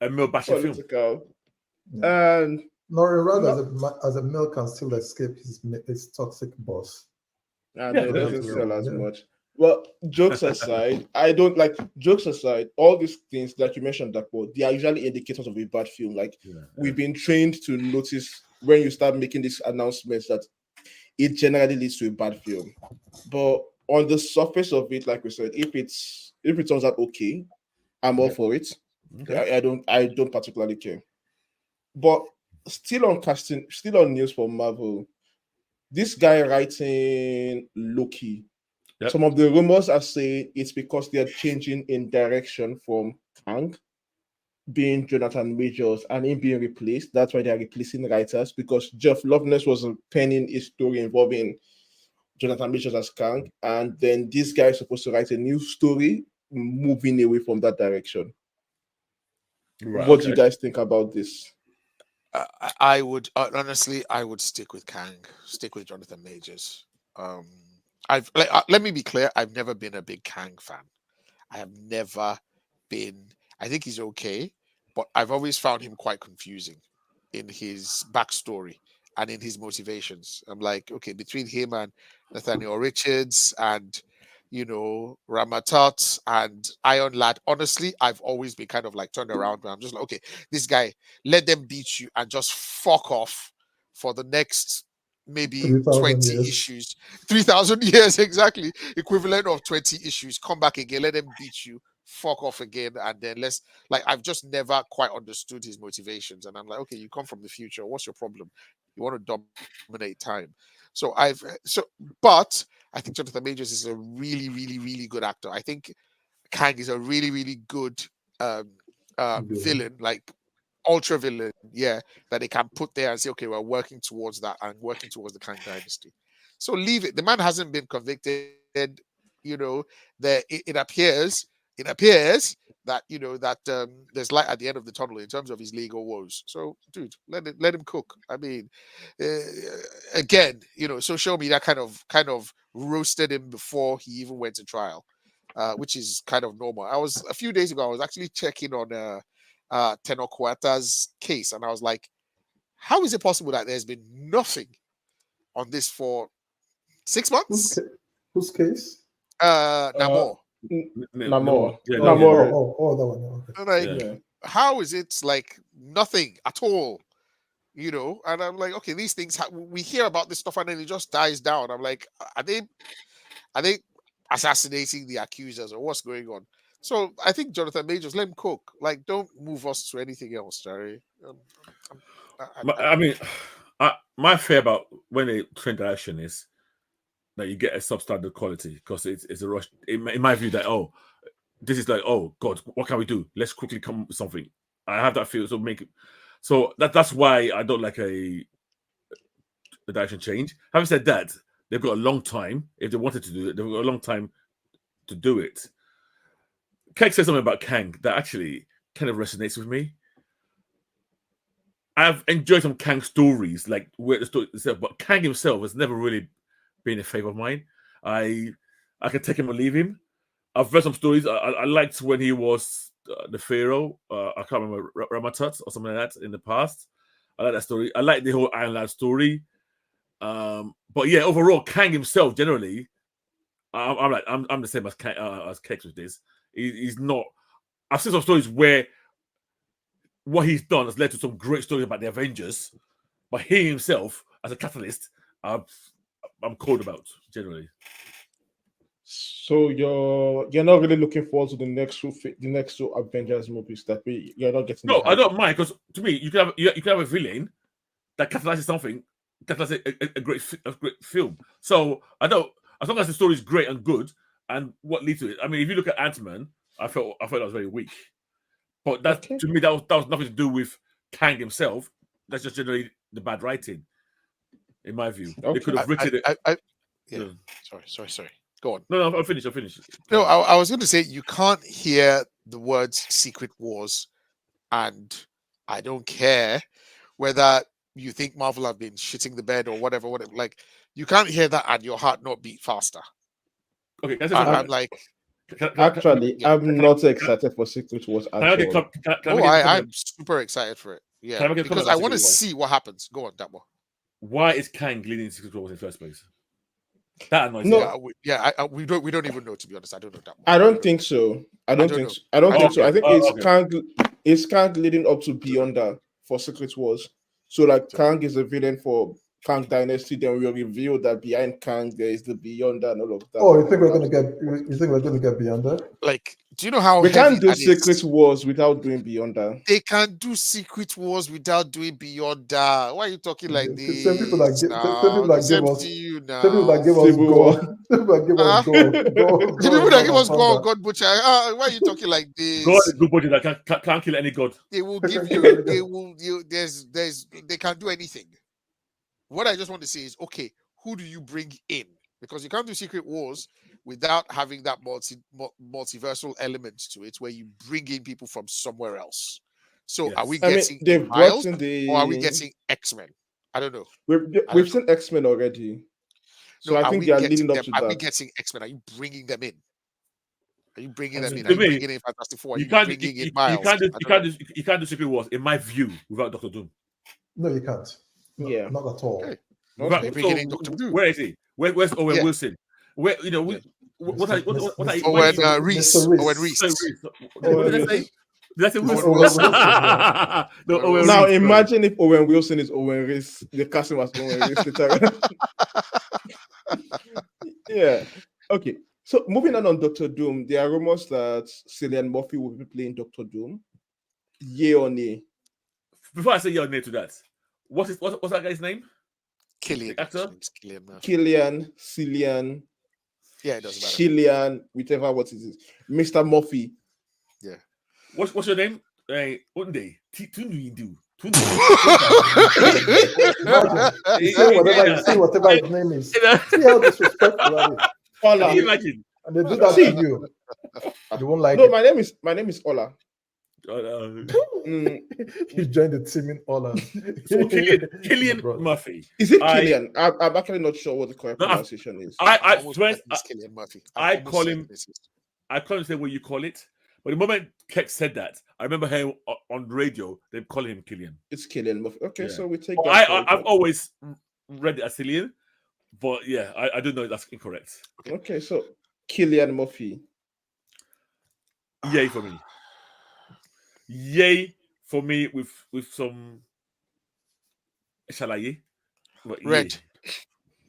B: a male bashing film.
A: Political.
D: Yeah.
A: And
D: Norirad
A: No-
D: as a male can still escape his toxic boss.
A: and
B: Yeah,
A: it
B: but-
A: doesn't sell as
D: Yeah.
A: much. Well, jokes aside, I don't like jokes aside, all these things that you mentioned, Dapo, they are usually indicators of a bad film. Like we've been trained to notice when you start making these announcements that it generally leads to a bad film. But on the surface of it, like we said, if it turns out okay, I'm all for it.
B: Okay.
A: I don't particularly care. But still on news for Marvel, this guy writing Loki.
B: Yep.
A: Some of the rumors are saying it's because they're changing in direction from Kang being Jonathan Majors and him being replaced. That's why they're replacing writers, because Jeff Loveness was penning a story involving Jonathan Majors as Kang, and then this guy is supposed to write a new story moving away from that direction.
B: Right,
A: What do you
B: okay.
A: guys think about this?
C: I would honestly, I would stick with Kang, stick with Jonathan Majors. Let me be clear. I've never been a big Kang fan. I have never been. I think he's okay, but I've always found him quite confusing in his backstory and in his motivations. I'm like, okay, between him and Nathaniel Richards and Ramatot and Iron Lad, honestly, I've always been kind of like turned around where I'm just like, okay, this guy, let them beat you and just fuck off for the next maybe
D: 3,000
C: 20
D: years.
C: issues. 3,000 years, exactly. Equivalent of 20 issues. Come back again, let them beat you, fuck off again, and then I've just never quite understood his motivations. And I'm like, okay, you come from the future. What's your problem? You want to dominate time. But I think Jonathan Majors is a really, really, really good actor. I think Kang is a really, really good villain, like ultra villain, yeah, that they can put there and say, okay, we're working towards that and working towards the Kang Dynasty. So leave it. The man hasn't been convicted. That it appears that there's light at the end of the tunnel in terms of his legal woes. So, dude, let him cook. I mean, again, social media kind of roasted him before he even went to trial, which is kind of normal. A few days ago, I was actually checking on Tenor Kuata's case, and I was like, how is it possible that there's been nothing on this for 6 months?
D: Whose case?
C: Namor.
A: Namor.
B: Yeah,
A: Namor.
D: That one. Okay.
C: Like,
A: Yeah.
C: how is it like nothing at all? And I'm like, okay, these things we hear about this stuff and then it just dies down. I'm like, are they assassinating the accusers or what's going on? So I think Jonathan Majors, let him cook. Like, don't move us to anything else, Jerry.
B: I mean, my fear about when they trend direction is that you get a substandard quality, because it's a rush. In my view, that this is like, oh God, what can we do? Let's quickly come up with something. I have that feel, so that's why I don't like the direction change. Having said that, they've got a long time. If they wanted to do it, they've got a long time to do it. Kekes said something about Kang that actually kind of resonates with me. I've enjoyed some Kang stories, like where the story itself, but Kang himself has never really been a favorite of mine. I can take him or leave him. I've read some stories. I liked when he was the Pharaoh. I can't remember, Ramatot or something like that in the past. I like that story. I like the whole Iron Lad story. But yeah, overall, Kang himself generally, I'm the same as Kekes with this. He's not. I've seen some stories where what he's done has led to some great stories about the Avengers, but he himself, as a catalyst, I'm cold about generally.
A: So you're not really looking forward to the next two Avengers movies that you're not getting.
B: No, I don't mind, because to me, you can have a villain that catalyzes something, catalyzes a great film. So I don't, as long as the story is great and good, and what leads to it. I mean, if you look at Antman, I felt that was very weak. But that to me, that was nothing to do with Kang himself. That's just generally the bad writing, in my view. They could have written it.
C: Yeah. Sorry. Go on.
B: No, I'll finish.
C: No, I was going to say you can't hear the words Secret Wars, and I don't care whether you think Marvel have been shitting the bed or whatever. Like, you can't hear that and your heart not beat faster.
B: Okay, that's
C: I'm like,
A: Actually,
C: yeah.
A: I'm not excited for Secret Wars at all.
C: I'm super excited for it. Yeah,
B: Can I make a
C: because
B: comment
C: I
B: on
C: want to
B: Secret Wars?
C: see what happens. Go on, Dapo.
B: Why is Kang leading Secret Wars in the first place? That annoys
A: No.
B: me.
C: We don't even know, to be honest. I don't know that.
A: I don't think so. I don't think so. I think it's Kang leading up to Beyonder for Secret Wars. So like Kang is a villain for Kang Dynasty, then we'll reveal that behind Kang there is the Beyonder and all of that.
D: Oh, you think we're gonna get beyond that?
C: Like, do you know how
A: we
C: heavy
A: can't do
C: that is?
A: Secret Wars without doing Beyonder?
C: They can do Secret Wars without doing Beyonder. Why are you talking like this?
D: Some people that give us
C: Same
D: some
C: to you now.
D: people that give us
A: Civil War.
D: God. Some people that give us God.
C: The people that give us God butcher. Why are you talking like this?
B: God is good body that can't kill any god.
C: They will give you. They will. They can do anything. What I just want to say is, okay, who do you bring in? Because you can't do Secret Wars without having that multiversal element to it, where you bring in people from somewhere else. So, are we getting Miles, or are we getting X-Men? I don't know.
A: We've seen X-Men already. So I think they are leading up to that.
C: Are we getting X-Men? Are you bringing them in? Are you bringing them in?
B: To
C: Are you
B: me,
C: bringing in Fantastic Four?
B: You can't do Secret Wars, in my view, without Doctor Doom.
D: No, you can't.
A: Yeah,
D: not at all.
C: Okay.
A: Okay.
C: Bringing in Dr. Doom.
B: Where is he? Where's Owen Wilson? Where what are
C: Owen Reese? Owen Reese.
B: What did I say? Did I say Wilson? No, Owen
A: now
B: Reese,
A: imagine if Owen Wilson is Owen Reese. They cast him as Owen Reese. Yeah. Okay. So moving on Doctor Doom, there are rumors that Cillian Murphy will be playing Doctor Doom. Yay or nay?
B: Before I say yay or nay to that, what's that guy's name?
C: Killian.
B: Actor?
A: Cillian.
C: Yeah, it doesn't matter.
A: Cillian, whichever what it is. Mr. Murphy.
C: Yeah.
B: What's your name? Unde. Tundu.
D: See whatever his name is. See how disrespectful that is.
A: Ola.
B: Can you imagine?
D: And they do that to you. You won't like
A: no,
D: it.
A: my name is Ola.
D: You joined the team in Ola.
B: So Killian Murphy.
A: Is it Killian? I'm actually not sure what the correct pronunciation is.
B: I
C: Killian Murphy.
B: I call him the way you call it. But the moment Kekes said that, I remember him on the radio, they call him Killian.
A: It's Killian Murphy. Okay, yeah. So we take
B: that. I've always read it as Cillian, but yeah, I don't know if that's incorrect.
A: Okay, so Killian Murphy.
B: Yay for me. Yay for me with some shalaye.
C: Red.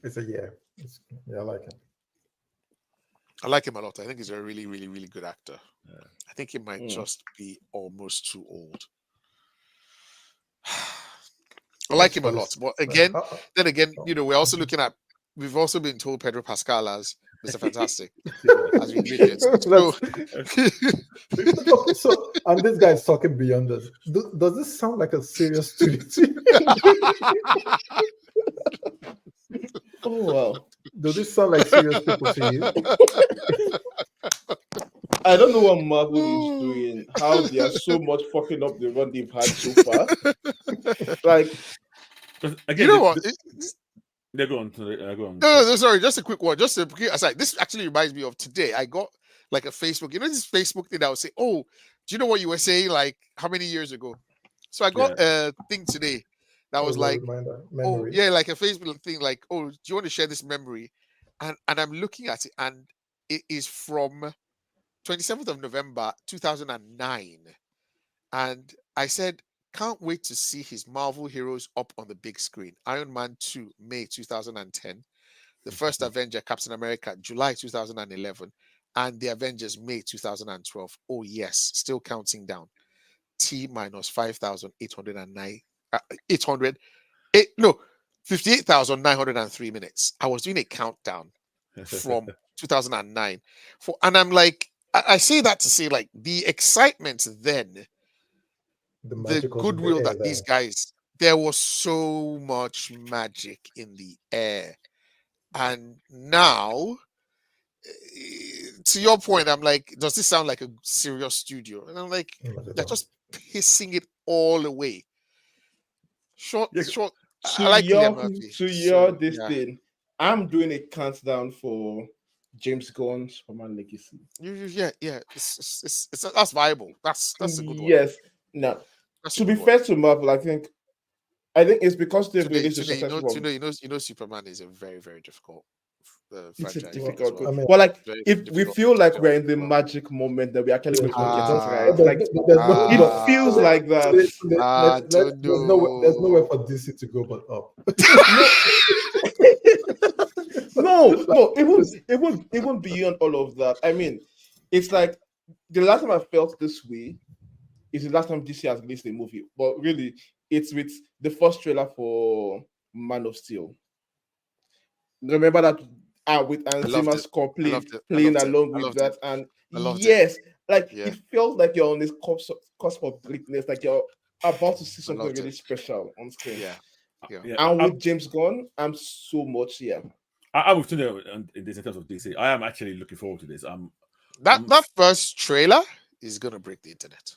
D: It's a yeah. I like him.
C: I like him a lot. I think he's a really, really, really good actor. Yeah. I think he might just be almost too old. I like him a lot. But again, we're also looking at, we've also been told Pedro Pascal as Mr. Fantastic. As we did
D: so, and this guy is talking beyond this. Does this sound like a serious student?
A: Oh, wow.
D: Does this sound like serious people to you?
A: I don't know what Marvel is doing, how they are so much fucking up the run they've had so far. Like,
C: again, you know what?
B: Yeah, go on. Go on.
C: No, sorry, just a quick one. Just a quick aside. This actually reminds me of today. I got like a Facebook, this Facebook thing that would say, oh, do you know what you were saying like how many years ago? So I got a thing today that was like, oh, yeah, like a Facebook thing like, oh, do you want to share this memory? And I'm looking at it and it is from 27th of November, 2009. And I said, can't wait to see his Marvel heroes up on the big screen. Iron Man 2, May 2010. The First Avenger, Captain America, July 2011. And The Avengers, May 2012. Oh, yes, still counting down. T minus 5,809. 58,903 minutes. I was doing a countdown from 2009. And I'm like, I say that to say, like, the excitement then, the goodwill that these guys, there was so much magic in the air. And now, to your point, I'm like, does this sound like a serious studio? And I'm like, they're just pissing it all away. Short. I like Cillian Murphy.
A: This thing. I'm doing a countdown for James Gunn's Superman Legacy.
C: Yeah. It's that's viable. That's a good one.
A: Yes. Now, to be fair to Marvel, I think it's because they've released a successful one.
C: You know, Superman is a very, very difficult
A: it's a
C: franchise.
A: difficult.
D: I mean,
A: but like,
C: very
A: if we
C: difficult
A: feel like
C: franchise.
A: we're in the magic moment that we actually going to get it
C: Ah.
A: right, like it feels like that.
D: There's nowhere for DC to go but up.
A: No, even beyond all of that. I mean, it's like the last time I felt this way is the last time DC has released a movie, but really, it's with the first trailer for Man of Steel. Remember that with Hans Zimmer's score playing along with that, and yes, like it feels like you're on this cusp of greatness, like you're about to see something really special on screen.
C: Yeah.
A: And with James Gunn, I'm so much
B: I would say in this in terms of DC, I am actually looking forward to this.
C: That first trailer is gonna break the internet.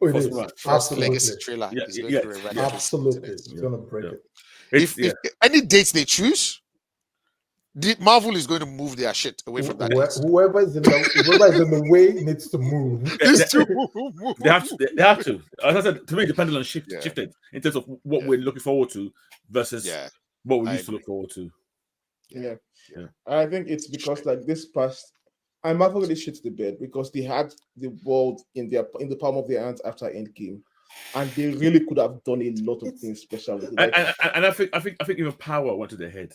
D: Oh, it is.
C: First Legacy trailer is going to eradicate
D: absolutely. It's gonna break it.
C: If any dates they choose, Marvel is going to move their shit away from that.
D: Whoever is in the way needs to move.
B: They have to. As I said, to me, the pendulum shifted in terms of what we're looking forward to versus what we used to look forward to.
A: Yeah. I think it's because like this past, and Marvel really shit the bed because they had the world in the palm of their hands after Endgame, and they really could have done a lot of things special with it. Like,
B: and I think even power went to their head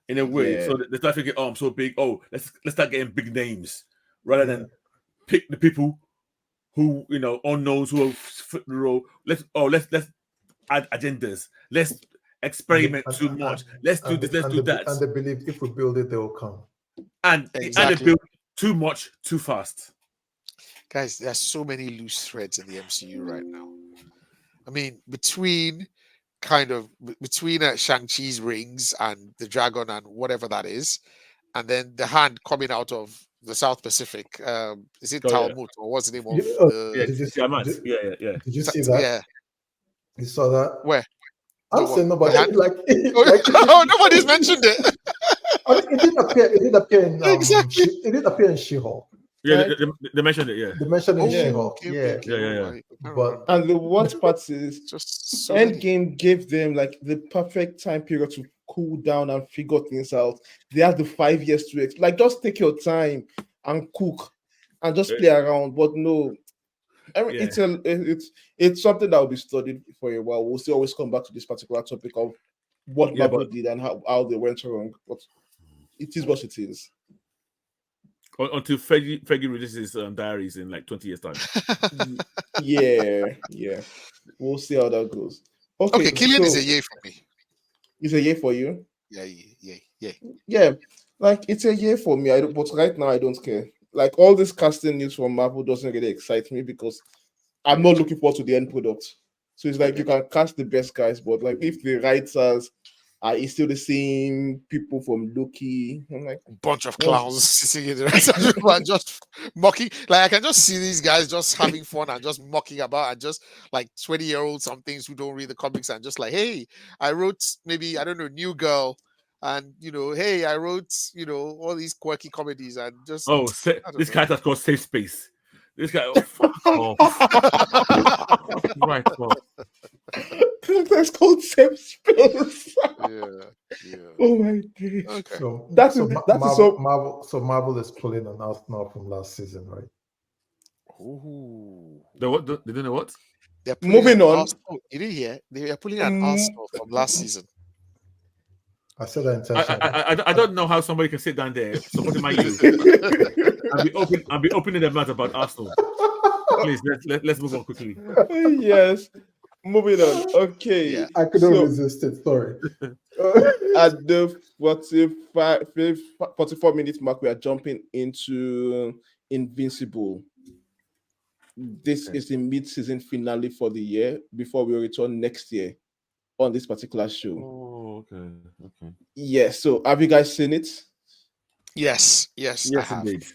B: in a way. So they start thinking, "Oh, I'm so big. Oh, let's start getting big names rather than pick the people who unknowns who have fit the role. Let's add agendas. Let's experiment too much. Let's do this. Let's do that.
D: And they believe if we build it, they will come.
B: And they build too much too fast.
C: Guys, there's so many loose threads in the MCU right now. I mean, between Shang-Chi's rings and the dragon and whatever that is, and then the hand coming out of the South Pacific. Is it Talmud or what's the name of?
D: Did you see that?
C: Yeah.
D: You saw that?
C: Where?
D: I'm saying nobody
C: nobody's mentioned it.
D: It didn't appear in
C: exactly.
D: It didn't appear in She-Hulk.
B: Yeah, they mentioned it. Yeah,
D: they mentioned it in She-Hulk.
C: Okay.
A: But the worst part is
C: just
A: Endgame gave them like the perfect time period to cool down and figure things out. They have the 5 years to like just take your time and cook and just play around. But no, I mean it's something that will be studied for a while. We'll still always come back to this particular topic of what Marvel did and how they went wrong. But it is what it is.
B: Until Feige releases diaries in like 20 years' time.
A: Yeah. We'll see how that goes.
C: Okay, Killian is a yay for me.
A: It's a yay for you?
C: Yeah.
A: Like it's a yay for me. But right now I don't care. Like all this casting news from Marvel doesn't really excite me because I'm not looking forward to the end product. So it's like you can cast the best guys, but like if the writers are still the same people from Loki, I'm like
C: bunch of clowns sitting in the rest and just mocking. Like I can just see these guys just having fun and just mocking about and just like 20-year-old some things who don't read the comics and just like, hey, I wrote maybe I don't know New Girl. And hey, I wrote all these quirky comedies and just
B: this character's called Safe Space. This guy, fuck off. Right, well.
A: That's called Safe Space.
C: Yeah.
A: Oh my god.
C: Okay.
D: So Marvel is pulling an Arsenal from last season, right?
C: Ooh.
B: They don't know what?
A: Moving on.
C: You didn't hear? They are pulling an Arsenal from last season.
D: I said that intentionally.
B: I don't know how somebody can sit down there supporting my youth and be opening their mouth about Arsenal. Please, let's move on quickly.
A: Yes. Moving on. Okay.
C: Yeah.
D: I couldn't resist it. Sorry.
A: At the 44-minute mark, we are jumping into Invincible. This is the mid-season finale for the year before we return next year on this particular show.
B: Oh, okay.
A: Yeah, so have you guys seen it?
C: Yes, yes, I
B: Yes,
C: have.
B: indeed.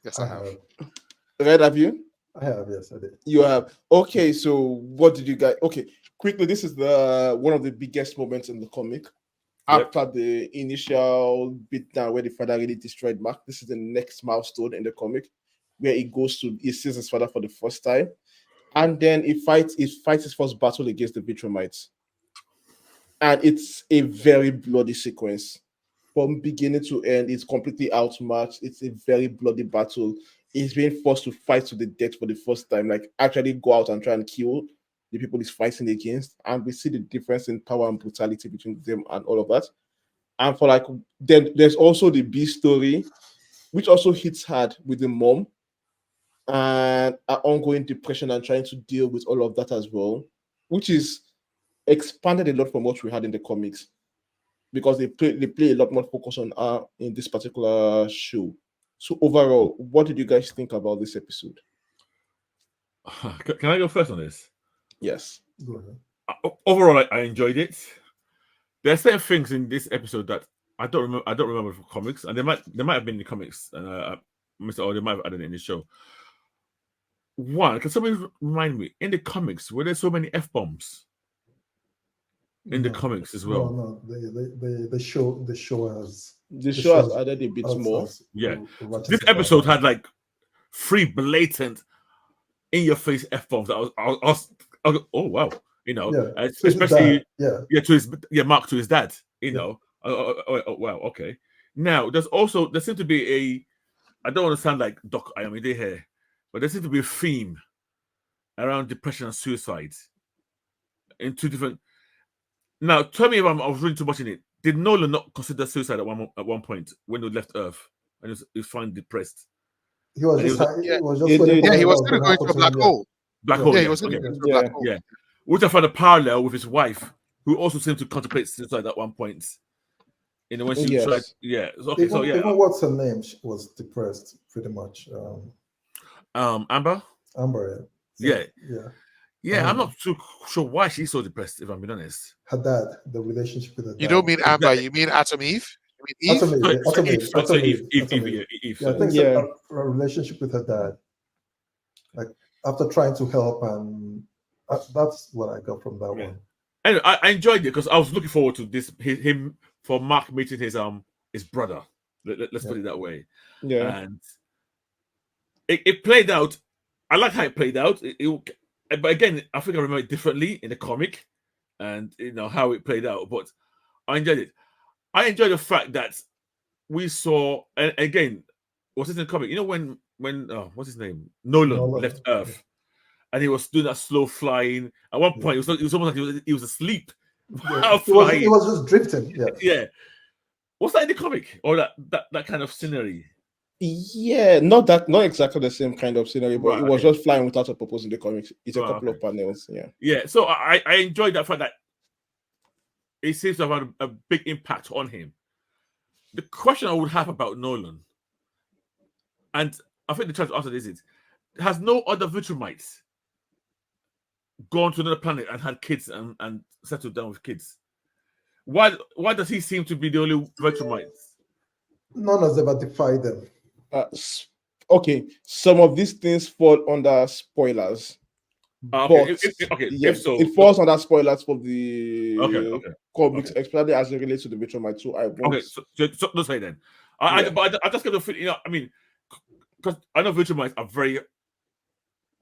C: Yes,
D: I
C: I have.
D: have.
A: Red, have you?
D: I have. Yes, I did.
A: You have. Okay, so what did you guys? Okay, quickly. This is the one of the biggest moments in the comic.
B: Yep.
A: After the initial beatdown where the father really destroyed Mark, this is the next milestone in the comic where he sees his father for the first time, and then he fights his first battle against the Vitromites, and it's a very bloody sequence from beginning to end. It's completely outmatched. It's a very bloody battle. He's being forced to fight to the death for the first time, like actually go out and try and kill the people he's fighting against, and we see the difference in power and brutality between them and all of that. And for like, then there's also the B story, which also hits hard with the mom and her ongoing depression and trying to deal with all of that as well, which is expanded a lot from what we had in the comics because they play a lot more focus on her in this particular show. So overall, what did you guys think about this episode?
B: Can I go first on this?
A: Yes.
D: Go ahead.
B: Overall, I enjoyed it. There are certain things in this episode that I don't remember. I don't remember from comics, and they might have been in the comics, and or they might have added it in the show. One, can somebody remind me in the comics were there so many F-bombs in the
D: No,
B: comics as
D: no,
B: well?
D: no. The show has
A: The show has added a bit more.
B: Yeah.
D: ratcheted
B: This
D: that
B: episode
D: up.
B: had like 3 blatant in-your-face F-bombs. I was oh wow, you know,
D: Yeah, to his
B: especially
D: dad, yeah.
B: to his Mark to his dad, you know. Oh, wow, okay. Now there seems to be I don't want to sound like Doc Ayomide here, but there seems to be a theme around depression and suicide in two different. Now, tell me if I was reading too much in it. Did Nolan not consider suicide at one point when he left Earth and he was feeling depressed?
D: He was
B: And he
D: just
B: was
D: he
C: Yeah.
D: was just
A: He
D: waiting
A: did.
D: for
C: Yeah, he
D: whatever
C: was
D: was
C: going
D: going
C: to
D: to
C: go into
D: happen
C: a
D: to
C: black
D: him.
C: hole.
B: black
D: Yeah.
B: hole.
C: Yeah, he
B: Yeah,
C: was going to
B: okay.
C: go into a
A: Yeah.
C: black hole.
B: Yeah. Which I found a parallel with his wife, who also seemed to contemplate suicide at one point. You know, when she tried.
A: Yes.
B: Yeah. Okay. So yeah.
D: Even what's her name was depressed pretty much.
B: Amber.
D: Amber,
B: Yeah.
D: yeah.
B: Yeah. I'm not too sure why she's so depressed. If I'm being honest.
D: Her dad, the relationship with her
C: You
D: dad.
C: don't mean Amber, you mean Atom Eve? You mean Eve?
B: So Eve.
D: Yeah, I
B: Sorry.
D: think
A: Yeah.
D: a relationship with her dad. Like after trying to help, and that's what I got from that
B: Yeah.
D: one.
B: Anyway, I enjoyed it because I was looking forward to him for Mark meeting his brother. Let's put it that way.
A: Yeah.
B: And it played out. I like how it played out. But again, I think I remember it differently in the comic, and you know how it played out. But I enjoyed it. I enjoyed the fact that we saw, and again, what's in the comic? You know when what's his name? Nolan left Earth, and he was doing that slow flying. At one point, it was almost like he was asleep while flying.
D: He was just drifting. Yeah.
B: Yeah. Was that in the comic or that kind of scenery?
A: Yeah, not exactly the same kind of scenery, but
B: Right,
A: it was
B: okay.
A: just flying without a purpose in the comics. It's a
B: Right,
A: couple
B: okay.
A: of panels. Yeah.
B: Yeah. So I enjoyed that fact that it seems to have had a big impact on him. The question I would have about Nolan, and I think the chance to answer this is: has no other Vitromites gone to another planet and had kids and settled down with kids? Why does he seem to be the only Vitromites?
D: None has ever defied them.
A: Okay, some of these things fall under spoilers.
B: Okay,
A: But
B: if so,
A: it falls under spoilers for the
B: okay.
A: comics, especially as it relates to the Vitromites. So I won't.
B: Okay, so don't say then. I just get the feeling, you know, I mean, because I know Vitromites are very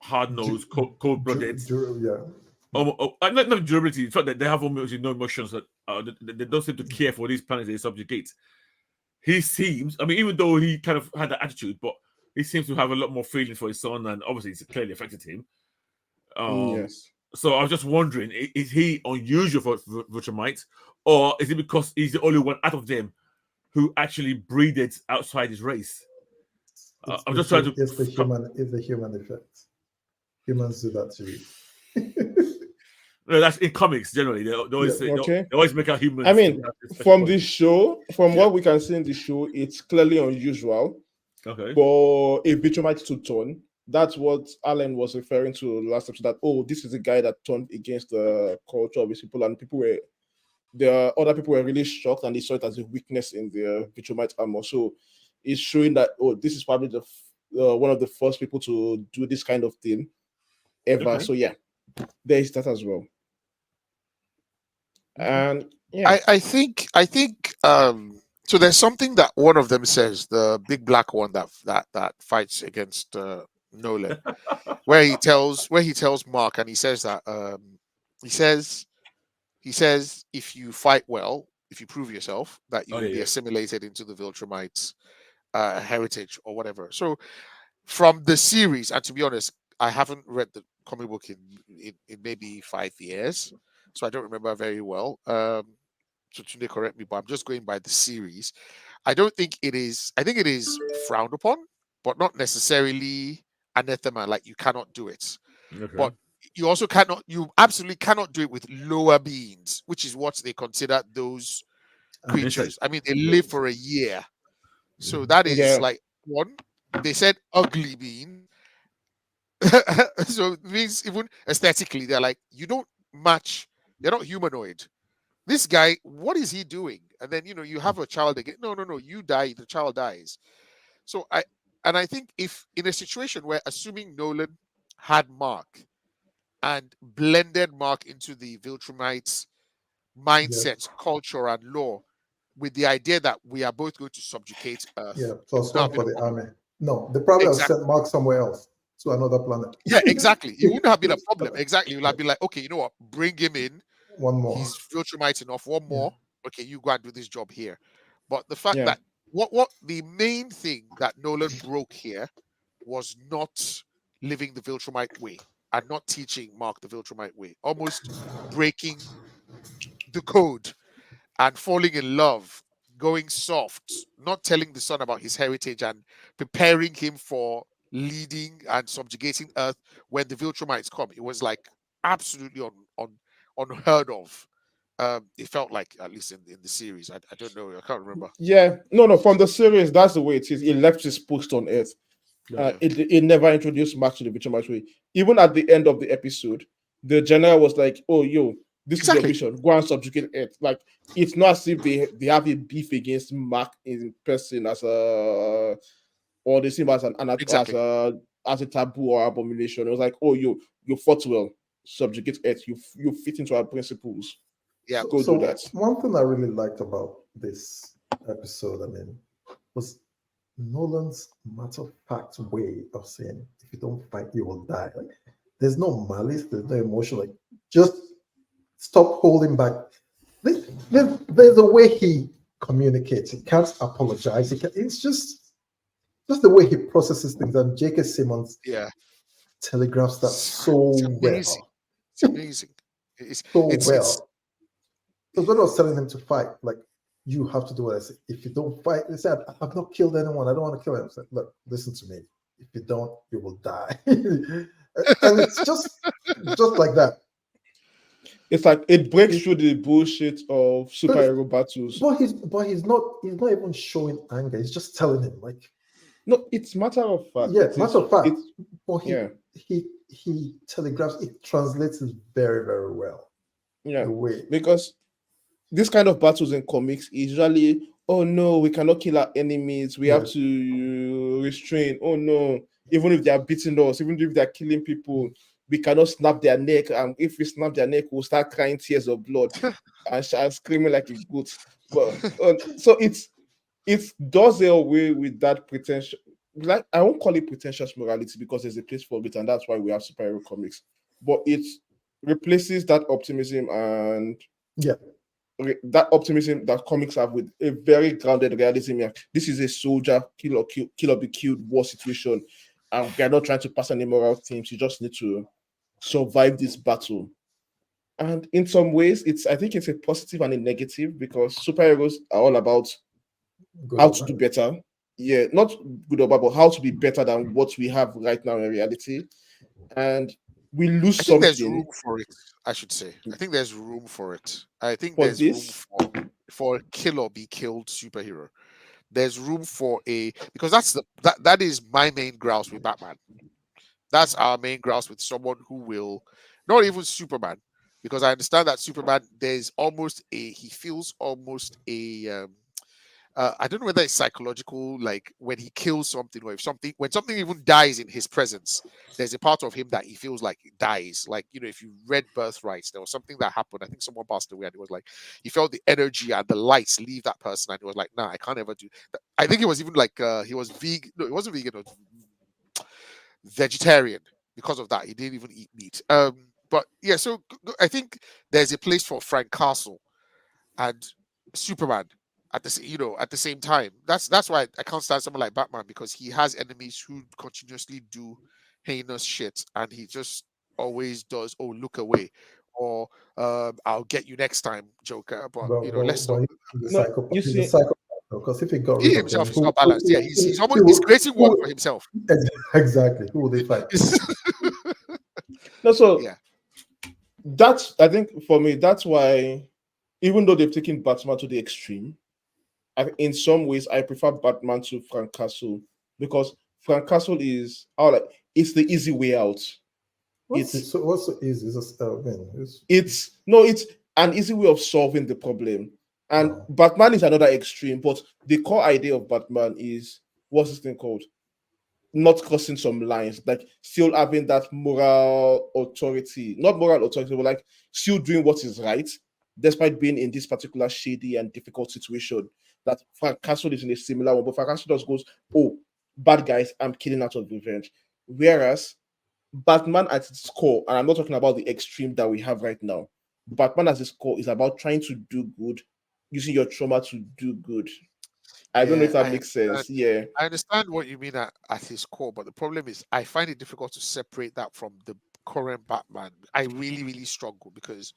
B: hard-nosed, cold-blooded.
D: Yeah.
B: Not durability. In fact, that they have almost no emotions. That they don't seem to care for these planets they subjugate. He seems, I mean, even though he kind of had that attitude, but he seems to have a lot more feelings for his son, and obviously it's clearly affected him.
A: Yes.
B: So I was just wondering, is he unusual for Vitromites, or is it because he's the only one out of them who actually breeded outside his race? I'm just trying to.
D: It's the human effect. Humans do that to you.
B: No, that's in comics generally. They always say,
A: Okay.
B: they always make out humans.
A: I mean, from this show, from
B: Yeah.
A: what we can see in the show, it's clearly unusual.
B: Okay.
A: For a Vitromite to turn, that's what Alan was referring to last episode. That this is a guy that turned against the culture of his people, and other people were really shocked, and they saw it as a weakness in the Vitromite armor. So is showing that this is probably the one of the first people to do this kind of thing ever.
B: Okay.
A: So yeah, there is that as well. And
C: I think so there's something that one of them says, the big black one that fights against Nolan, where he tells Mark, and he says that he says if you fight well, if you prove yourself, that you will be assimilated into the Viltrumites heritage or whatever. So from the series, and to be honest, I haven't read the comic book in maybe 5 years, so I don't remember very well. So Tunde, correct me, but I'm just going by the series. I don't think it is. I think it is frowned upon, but not necessarily anathema. Like you cannot do it,
B: Okay.
C: but you also cannot. You absolutely cannot do it with lower beings, which is what they consider those creatures. I mean, they live for a year, so that is like one. They said ugly being, so it means even aesthetically, they're like you don't match. They're not humanoid. This guy, what is he doing? And then you have a child again. No, you die, the child dies. So I think if in a situation where assuming Nolan had Mark and blended Mark into the Viltrumites mindsets, culture, and law, with the idea that we are both going to subjugate Earth.
D: Yeah, plus one for the army. No, they
C: Exactly.
D: probably have sent Mark somewhere else to another planet.
C: Yeah, exactly. It wouldn't have been a problem. Exactly. You'll have been like, okay, you know what? Bring him in.
D: One more.
C: He's Viltrumite enough. One more. Okay, you go and do this job here. But the fact
A: Yeah.
C: that what the main thing that Nolan broke here was not living the Viltrumite way and not teaching Mark the Viltrumite way. Almost breaking the code and falling in love, going soft, not telling the son about his heritage and preparing him for leading and subjugating Earth when the Viltrumites come. It was like absolutely unheard of. It felt like, at least in the series. I don't know. I can't remember.
A: Yeah, no. From the series, that's the way it is. It left his post on Earth. It never introduced Mark to the Viltrumite way. Even at the end of the episode, the general was like, "Oh, yo, this is your mission. Go and subjugate Earth." Like it's not as if they have a beef against Mark in person as a, or they see him as as a taboo or abomination. It was like, "Oh, you fought well. Subjugate Earth. You fit into our principles."
C: Yeah,
A: go do that.
D: One thing I really liked about this episode, was Nolan's matter-of-fact way of saying, if you don't fight, you will die. Like, there's no malice, there's no emotion. Like, just stop holding back. There's a way he communicates. He can't apologize. It's just the way he processes things. And J.K. Simmons telegraphs that so
C: amazing.
D: well.
C: It's amazing. It's
D: well. Because when I was telling him to fight, like, you have to do what I say. If you don't fight, he said, I've not killed anyone. I don't want to kill him. I said, look, listen to me. If you don't, you will die. And it's just like that.
A: It's like it breaks through the bullshit of superhero battles.
D: But he's not even showing anger. He's just telling him, like,
A: no, it's matter of fact.
D: Yeah, matter of fact. But he telegraphs, it translates it very, very well.
A: Yeah,
D: the way.
A: Because this kind of battles in comics is usually, oh no, we cannot kill our enemies. We have to restrain. Oh no, even if they are beating us, even if they are killing people, we cannot snap their neck. And if we snap their neck, we'll start crying tears of blood and screaming like a goat. But so it does away with that pretension. Like, I won't call it pretentious morality because there's a place for it, and that's why we have superhero comics. But it replaces that optimism and that optimism that comics have with a very grounded realism. Yeah, this is a soldier kill or be killed war situation, and we are not trying to pass any moral themes. You just need to survive this battle. And in some ways, I think it's a positive and a negative, because superheroes are all about how to do better. Yeah, not good or bad, but how to be better than what we have right now in reality. And we lose something.
C: There's room for it, I should say. I think there's room for it. I think there's room for a kill or be killed superhero. There's room for because that is my main grouse with Batman. That's our main grouse with someone who will, not even Superman, because I understand that Superman, he feels almost a I don't know whether it's psychological, like when he kills something, or when something even dies in his presence, there's a part of him that he feels like it dies. Like, if you read Birthright, there was something that happened. I think someone passed away, and it was like he felt the energy and the lights leave that person, and he was like, "Nah, I can't ever do that." I think it was even like he was vegan. No, he wasn't vegan. It was vegetarian because of that. He didn't even eat meat. But yeah, so I think there's a place for Frank Castle and Superman at the same time. That's why I can't stand someone like Batman, because he has enemies who continuously do heinous shit, and he just always does. Oh, look away, or I'll get you next time, Joker. But let's not.
D: He's a
A: No,
D: psychopath.
A: you
D: He's a
A: see,
D: psychopath because if he got
C: He
D: rid of them,
C: himself is not balanced. Yeah, he's creating work for himself.
D: Exactly. Who will they fight?
A: no, so
C: Yeah.
A: that's, I think for me, that's why, even though they've taken Batman to the extreme, in some ways I prefer Batman to Frank Castle, because Frank Castle is it's the easy way out.
D: What's so easy?
A: It's an easy way of solving the problem. And
D: No.
A: Batman is another extreme, but the core idea of Batman is, what's this thing called? Not crossing some lines, like still having that moral authority, not moral authority, but like still doing what is right, despite being in this particular shady and difficult situation. That Frank Castle is in a similar one, but Frank Castle just goes, "Oh, bad guys, I'm killing out of revenge." Whereas Batman at its core, and I'm not talking about the extreme that we have right now, Batman at its core is about trying to do good, using your trauma to do good. I don't know if that makes sense. Yeah.
C: I understand what you mean at his core, but the problem is I find it difficult to separate that from the current Batman. I really, really struggle, because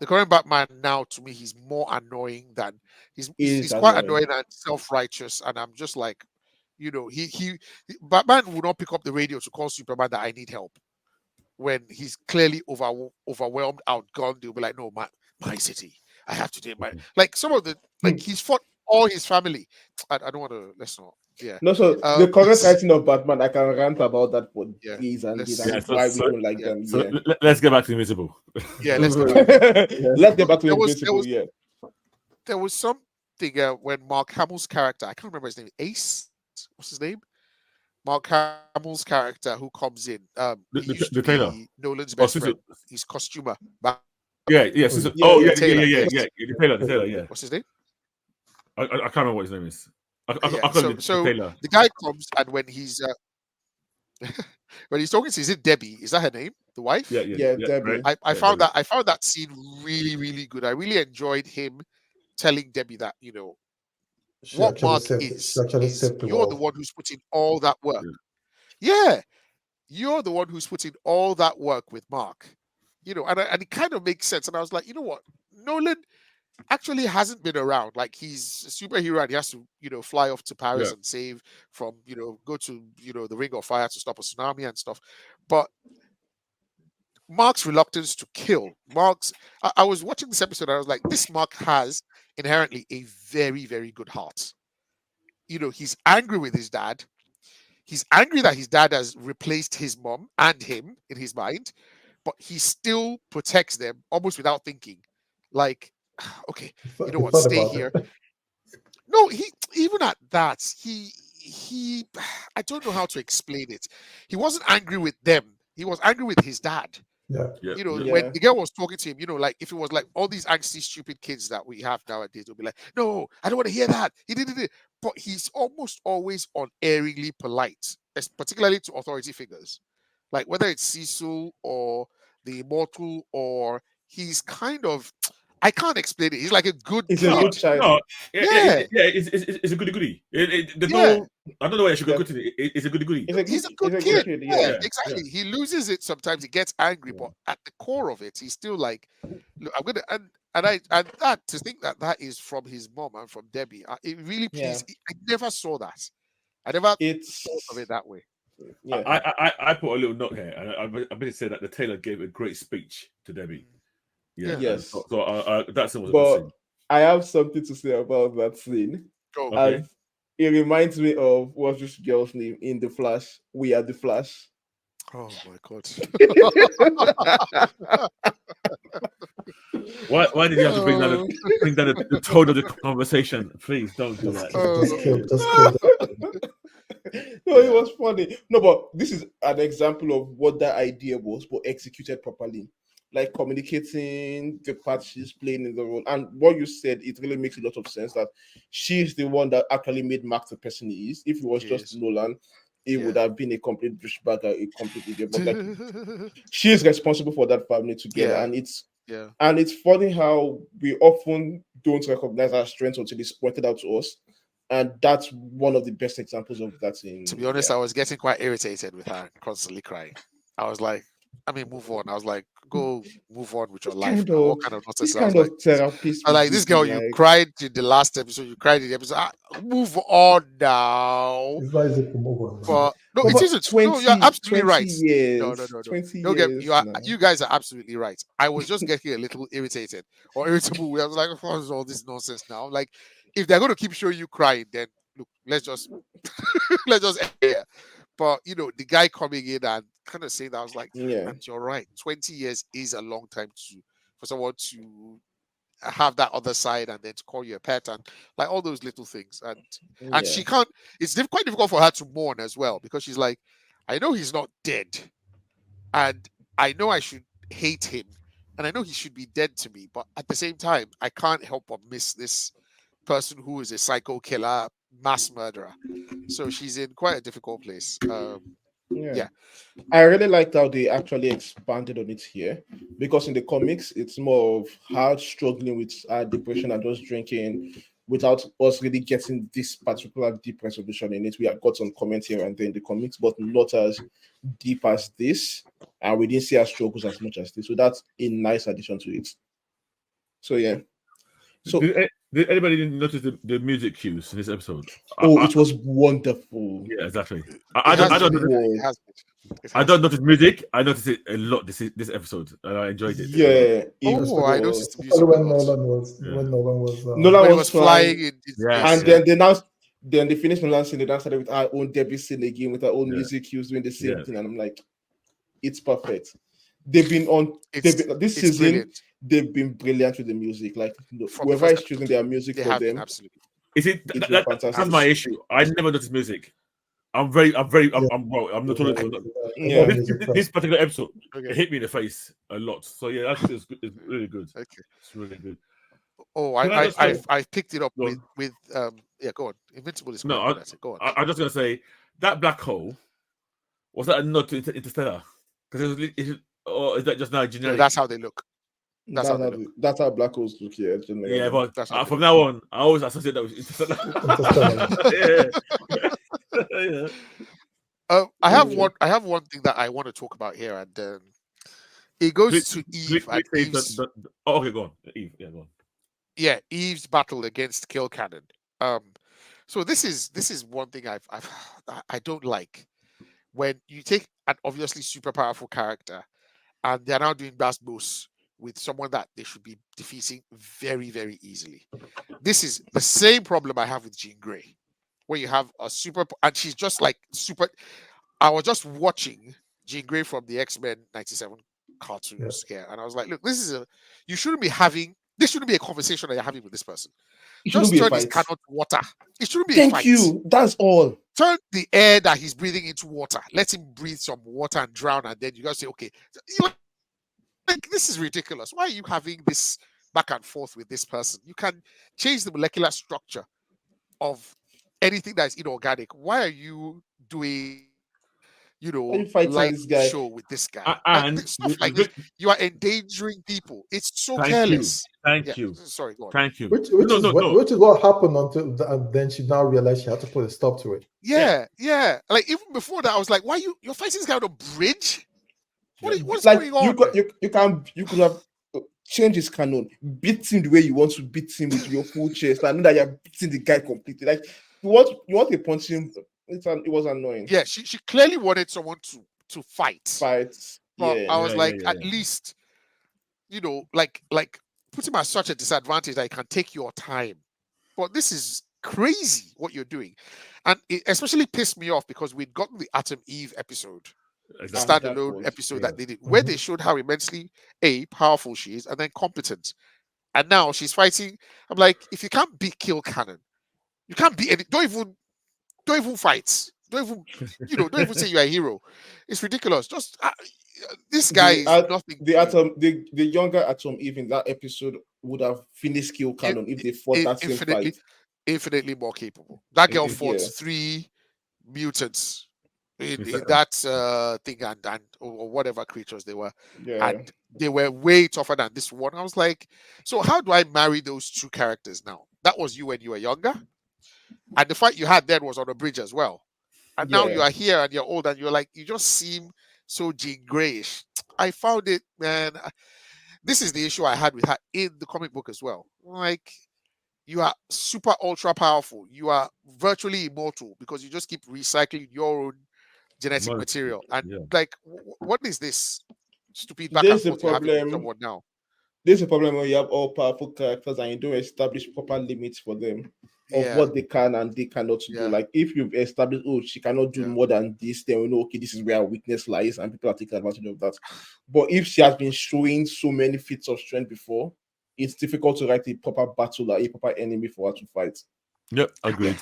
C: the current Batman now, to me, he's more annoying than he's quite annoying and self-righteous, and I'm just like, he Batman will not pick up the radio to call Superman that I need help when he's clearly overwhelmed, outgunned. They'll be like, "No, my city, I have to do my," like some of the, like, he's fought all his family. I don't want to. Let's not. Yeah.
A: No, so the current writing of Batman, I can rant about that for days and days, and why we don't like them.
B: So let's get back to Invincible.
C: Yeah, let's go.
A: Let's get back to Invincible.
C: There was something when Mark Hamill's character, I can't remember his name, Ace. What's his name? Mark Hamill's character who comes in. He used to
B: tailor.
C: be Nolan's best friend. He's costumer.
B: Yeah. The tailor. Yeah.
C: What's his name?
B: I can't remember what his name is.
C: So the guy comes, and when he's when he's talking to, is it Debbie? Is that her name? The wife?
A: Yeah, Debbie.
C: Right. I found that scene really, really good. I really enjoyed him telling Debbie that, what Mark is you're the one who's putting all that work. Yeah. You're the one who's putting all that work with Mark. And it kind of makes sense. And I was like, you know what? Nolan actually hasn't been around. Like, he's a superhero and he has to, fly off to Paris and save from, go to, the Ring of Fire to stop a tsunami and stuff. But Mark's reluctance to kill, I was watching this episode and I was like, this Mark has inherently a very, very good heart. He's angry with his dad. He's angry that his dad has replaced his mom and him in his mind, but he still protects them almost without thinking. Like, okay, you know what? Stay here. No, even at that, he I don't know how to explain it. He wasn't angry with them. He was angry with his dad. When the girl was talking to him, like, if it was like all these angsty, stupid kids that we have nowadays, they'll be like, "No, I don't want to hear that. He did it." But he's almost always unerringly polite, particularly to authority figures, like whether it's Cecil or the Immortal, or he's kind of, I can't explain it. He's like a good
A: He's
C: kid.
A: a good child.
B: No, it's a goody. I don't know why I should go to it. It's a goody.
C: He's a good kid. Yeah, exactly. He loses it sometimes. He gets angry, but at the core of it, he's still like, "Look, I'm gonna." And that, to think that is from his mom and from Debbie, it really pleased. I never saw that. I never thought of it that way.
A: Yeah.
B: I put a little note here, and I better say that the tailor gave a great speech to Debbie. Yeah.
A: Yes.
B: So that's what.
A: But I have something to say about that scene.
B: Okay.
A: It reminds me of, what's this girl's name in The Flash? We Are the Flash.
C: Oh my God.
B: Why did you have to bring down the tone of the conversation? Please don't do that.
D: Just kill that.
A: No, it was funny. No, but this is an example of what that idea was, but executed properly. Like communicating the part she's playing in the role. And what you said, it really makes a lot of sense that she's the one that actually made Mark the person he is. If it was just Nolan, it would have been a complete douchebag, a complete idiot. But like, she is responsible for that family together. And it's funny how we often don't recognize our strengths until it's pointed out to us. And that's one of the best examples of that.
C: To be honest, I was getting quite irritated with her constantly crying. I was like, move on. I was like, go move on with your life. What kind of nonsense?
A: Kind of therapist.
C: I like this girl. You cried in the last episode. You cried in the episode. Move on now.
D: It's not easy to move on.
C: But no, it isn't.
A: 20,
C: no, you're absolutely right.
A: Years,
C: No.
A: 20
C: Don't
A: years
C: get you guys are absolutely right. I was just getting a little irritated or irritable. I was like, what is all this nonsense now? Like, if they're going to keep showing you crying, then look, let's just end here. But the guy coming in and kind of saying that, I was like, and you're right. 20 years is a long time for someone to have that other side and then to call you a pet and like all those little things. And she can't. It's quite difficult for her to mourn as well because she's like, I know he's not dead, and I know I should hate him, and I know he should be dead to me. But at the same time, I can't help but miss this person who is a psycho killer, mass murderer. So she's in quite a difficult place.
A: I really liked how they actually expanded on it here because in the comics it's more of her struggling with depression and just drinking without us really getting this particular deep resolution in it. We have got some comments here and there in the comics, but not as deep as this, and we didn't see her struggles as much as this. So that's a nice addition to it. So
B: did anybody notice the music cues in this episode?
A: It was wonderful.
B: Yeah, exactly. I don't notice music. I noticed it a lot this episode, and I enjoyed it.
A: Yeah.
C: I noticed the music.
D: When
A: Nolan was
C: flying.
A: And then they finished Nolan scene. They now started with our own Debbie scene again with our own music cues doing the same thing, and I'm like, it's perfect. They've been this season. Brilliant. They've been brilliant with the music. Like whoever is choosing their music for them,
C: absolutely.
B: Is it that's my issue? I never noticed music. I'm not totally. This particular episode it hit me in the face a lot. So it's really good. Okay, it's really good.
C: Oh, I picked it up with go on. Invincible is go on.
B: I'm just gonna say that black hole was that a nod to Interstellar? Because or is that just now generic?
C: No, that's how they look.
A: That's how black holes look here.
B: Yeah, but from now on, I always associate that with Interstellar.
C: I have one thing that I want to talk about here, and it goes to Eve.
B: Okay, go on. Eve, go on.
C: Yeah, Eve's battle against Kilcannon. So this is one thing I don't like when you take an obviously super powerful character and they're now doing Basbos with someone that they should be defeating very, very easily. This is the same problem I have with Jean Grey, where you have a super, and she's just like super. I was just watching Jean Grey from the X-Men 97 cartoon scare, and I was like, look, you shouldn't be having, this shouldn't be a conversation that you're having with this person. Just turn his cannon to water. It shouldn't be a fight.
A: Thank you. That's all.
C: Turn the air that he's breathing into water. Let him breathe some water and drown, and then you guys say, okay. Like, this is ridiculous. Why are you having this back and forth with this person? You can change the molecular structure of anything that is inorganic. Why are you doing, light show with this guy?
B: And
C: stuff like this, you are endangering people. It's so careless.
B: Thank you.
C: Sorry, go on.
B: Thank you.
D: Which is what happened and then she now realized she had to put a stop to it.
C: Yeah. Like even before that, I was like, why you're fighting this guy on a bridge? What's
A: like,
C: going on?
A: You could have changed his cannon, beat him the way you want to beat him with your full chest, and know that you're beating the guy completely. Like you want to punch him. It was annoying.
C: Yeah, she clearly wanted someone to fight. But I was at least, like put him at such a disadvantage that you can take your time. But this is crazy what you're doing. And it especially pissed me off because we'd gotten the Atom Eve episode
B: Exactly.
A: And that
C: standalone
A: was,
C: episode
D: yeah.
C: that they did, where
D: Mhm.
C: they showed how immensely powerful she is and then competent. And now she's fighting. I'm like, if you can't beat Kill Cannon, you can't beat any. Don't even fight. Don't even say you're a hero. It's ridiculous. Just this guy
A: the
C: is
A: at
C: nothing
A: the
C: to you.
A: atom the younger Atom Eve in that episode would have finished Kill
C: In-
A: Cannon if they fought that same
C: Infinitely,
A: fight.
C: infinitely more capable. That girl fought
A: Yeah,
C: 3 mutants in
B: Exactly.
C: that thing and or whatever creatures they were,
A: yeah,
C: and they were way tougher than this one. I was like, so how do I marry those two characters now? That was you when you were younger, and the fight you had then was on a bridge as well. And now you
A: yeah.
C: are here and you're old and you're like, you just seem so Jean Greyish. I found it, man. This is the issue I had with her in the comic book as well. Like, you are super ultra powerful. You are virtually immortal because you just keep recycling your own genetic
B: Well,
C: material. And
B: yeah.
C: like, what is this stupid back and
A: There's a
C: forth you're having with
A: problem.
C: someone now?
A: There's a problem when you have all powerful characters and you don't establish proper limits for them of
C: Yeah,
A: what they can and they cannot do.
C: yeah,
A: Like if you've established, oh, she cannot do
C: yeah.
A: more than this, then we know, okay, this is where our weakness lies, and people are taking advantage of that. But if she has been showing so many feats of strength before, it's difficult to write a proper battle or a proper enemy for her to fight.
B: Yep, agreed.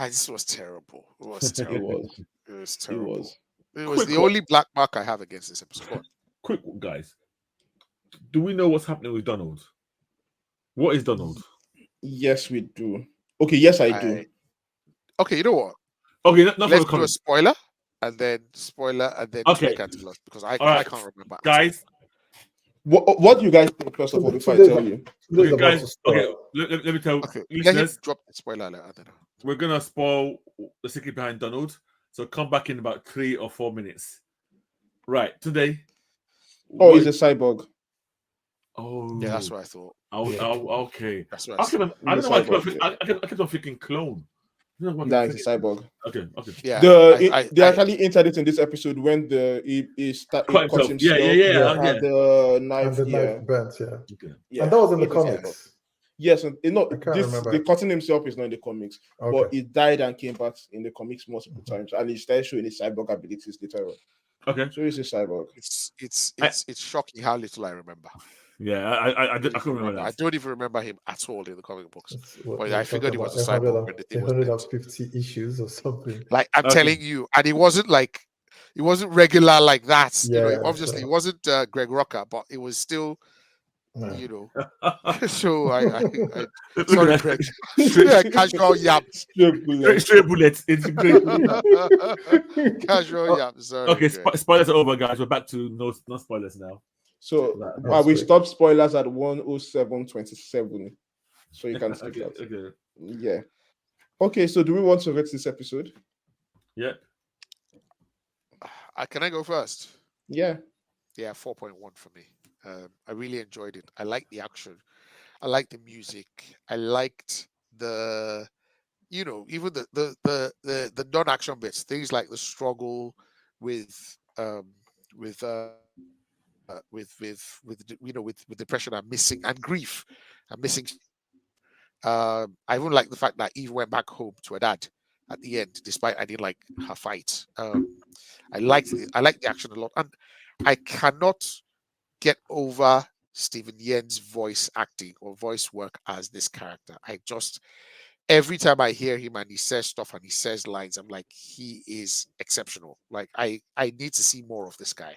C: This was terrible. It was
A: It
C: terrible.
A: was.
C: It was
A: It
C: terrible.
A: was.
C: It was
B: Quick
C: the
B: one.
C: only black mark I have against this episode. Go on.
B: Quick, guys. Do we know what's happening with Donald? What is Donald?
A: Yes, we do. Okay, yes, I do.
C: Okay, you know what?
B: Okay, not from
C: Let's
B: the
C: do a
B: comic.
C: spoiler, and then
B: Okay.
C: Taika tell us because I
B: All right,
C: can't remember. at all.
B: guys.
A: What do you guys think, first of all, before I
D: Today's-
A: tell you?
D: today's
B: Okay,
D: about to
B: guys.
D: start.
B: Okay, let me tell
C: Okay, let him
B: listeners.
C: drop the spoiler alert. I don't know.
B: We're gonna spoil the secret behind Donald. So come back in about 3 or 4 minutes. Right, today.
A: Oh, he's a cyborg.
B: Oh,
C: Yeah, that's what I thought.
B: Okay.
C: That's what I
B: I don't know why
A: He's a cyborg,
B: I kept on thinking clone. I don't know why I
A: Nah,
B: kept
A: he's a cyborg.
B: thinking- Okay.
C: Yeah,
A: They actually entered it in this episode when he
B: Cut
A: cut
B: himself.
A: himself.
B: Yeah.
A: And the knife,
D: And the
A: yeah.
D: knife bent, yeah.
B: Okay.
A: Yeah,
D: And that was in the
A: he's a cyborg.
D: comics.
A: Yes, and
D: I can't remember.
A: the cutting himself is not in the comics, but
D: Okay.
A: he died and came back in the comics multiple times, and he started showing his cyborg abilities later on.
B: Okay.
A: So he's a cyborg.
C: it's shocking how little I remember.
B: Yeah, I couldn't remember
C: I
B: that.
C: don't even remember him at all in the comic books.
D: What
C: But
D: we're
C: I figured he
D: talking
C: was a
D: about,
C: cyborg when the thing was meant.
D: 150 issues or something.
C: Like I'm
B: Okay.
C: telling you, and he wasn't regular like that.
D: Yeah,
C: Obviously
D: so-
C: it wasn't Greg Rucker, but it was still,
D: Yeah.
C: So I
B: Look
C: sorry,
B: at
C: Greg.
B: that.
C: Casual yap.
B: Straight bullets. It's great.
C: Casual yap. Sorry.
B: Okay,
C: Greg.
B: spoilers are over, guys. We're back to no spoilers now.
A: So
D: That's
A: we
D: quick.
A: stopped spoilers at 107:27. So you can skip that.
B: Okay.
A: Yeah. Okay, so do we want to rate this episode?
B: Yeah.
C: Can I go first?
A: Yeah.
C: Yeah, 4.1 for me. I really enjoyed it. I liked the action. I liked the music. I liked the, even the non-action bits, things like the struggle with with depression and missing and grief and missing. I even like the fact that Eve went back home to her dad at the end, despite I didn't like her fight. I liked the action a lot, and I cannot get over Stephen Yen's voice acting or voice work as this character. Every time I hear him and he says stuff and he says lines, I'm like, he is exceptional. Like I need to see more of this guy.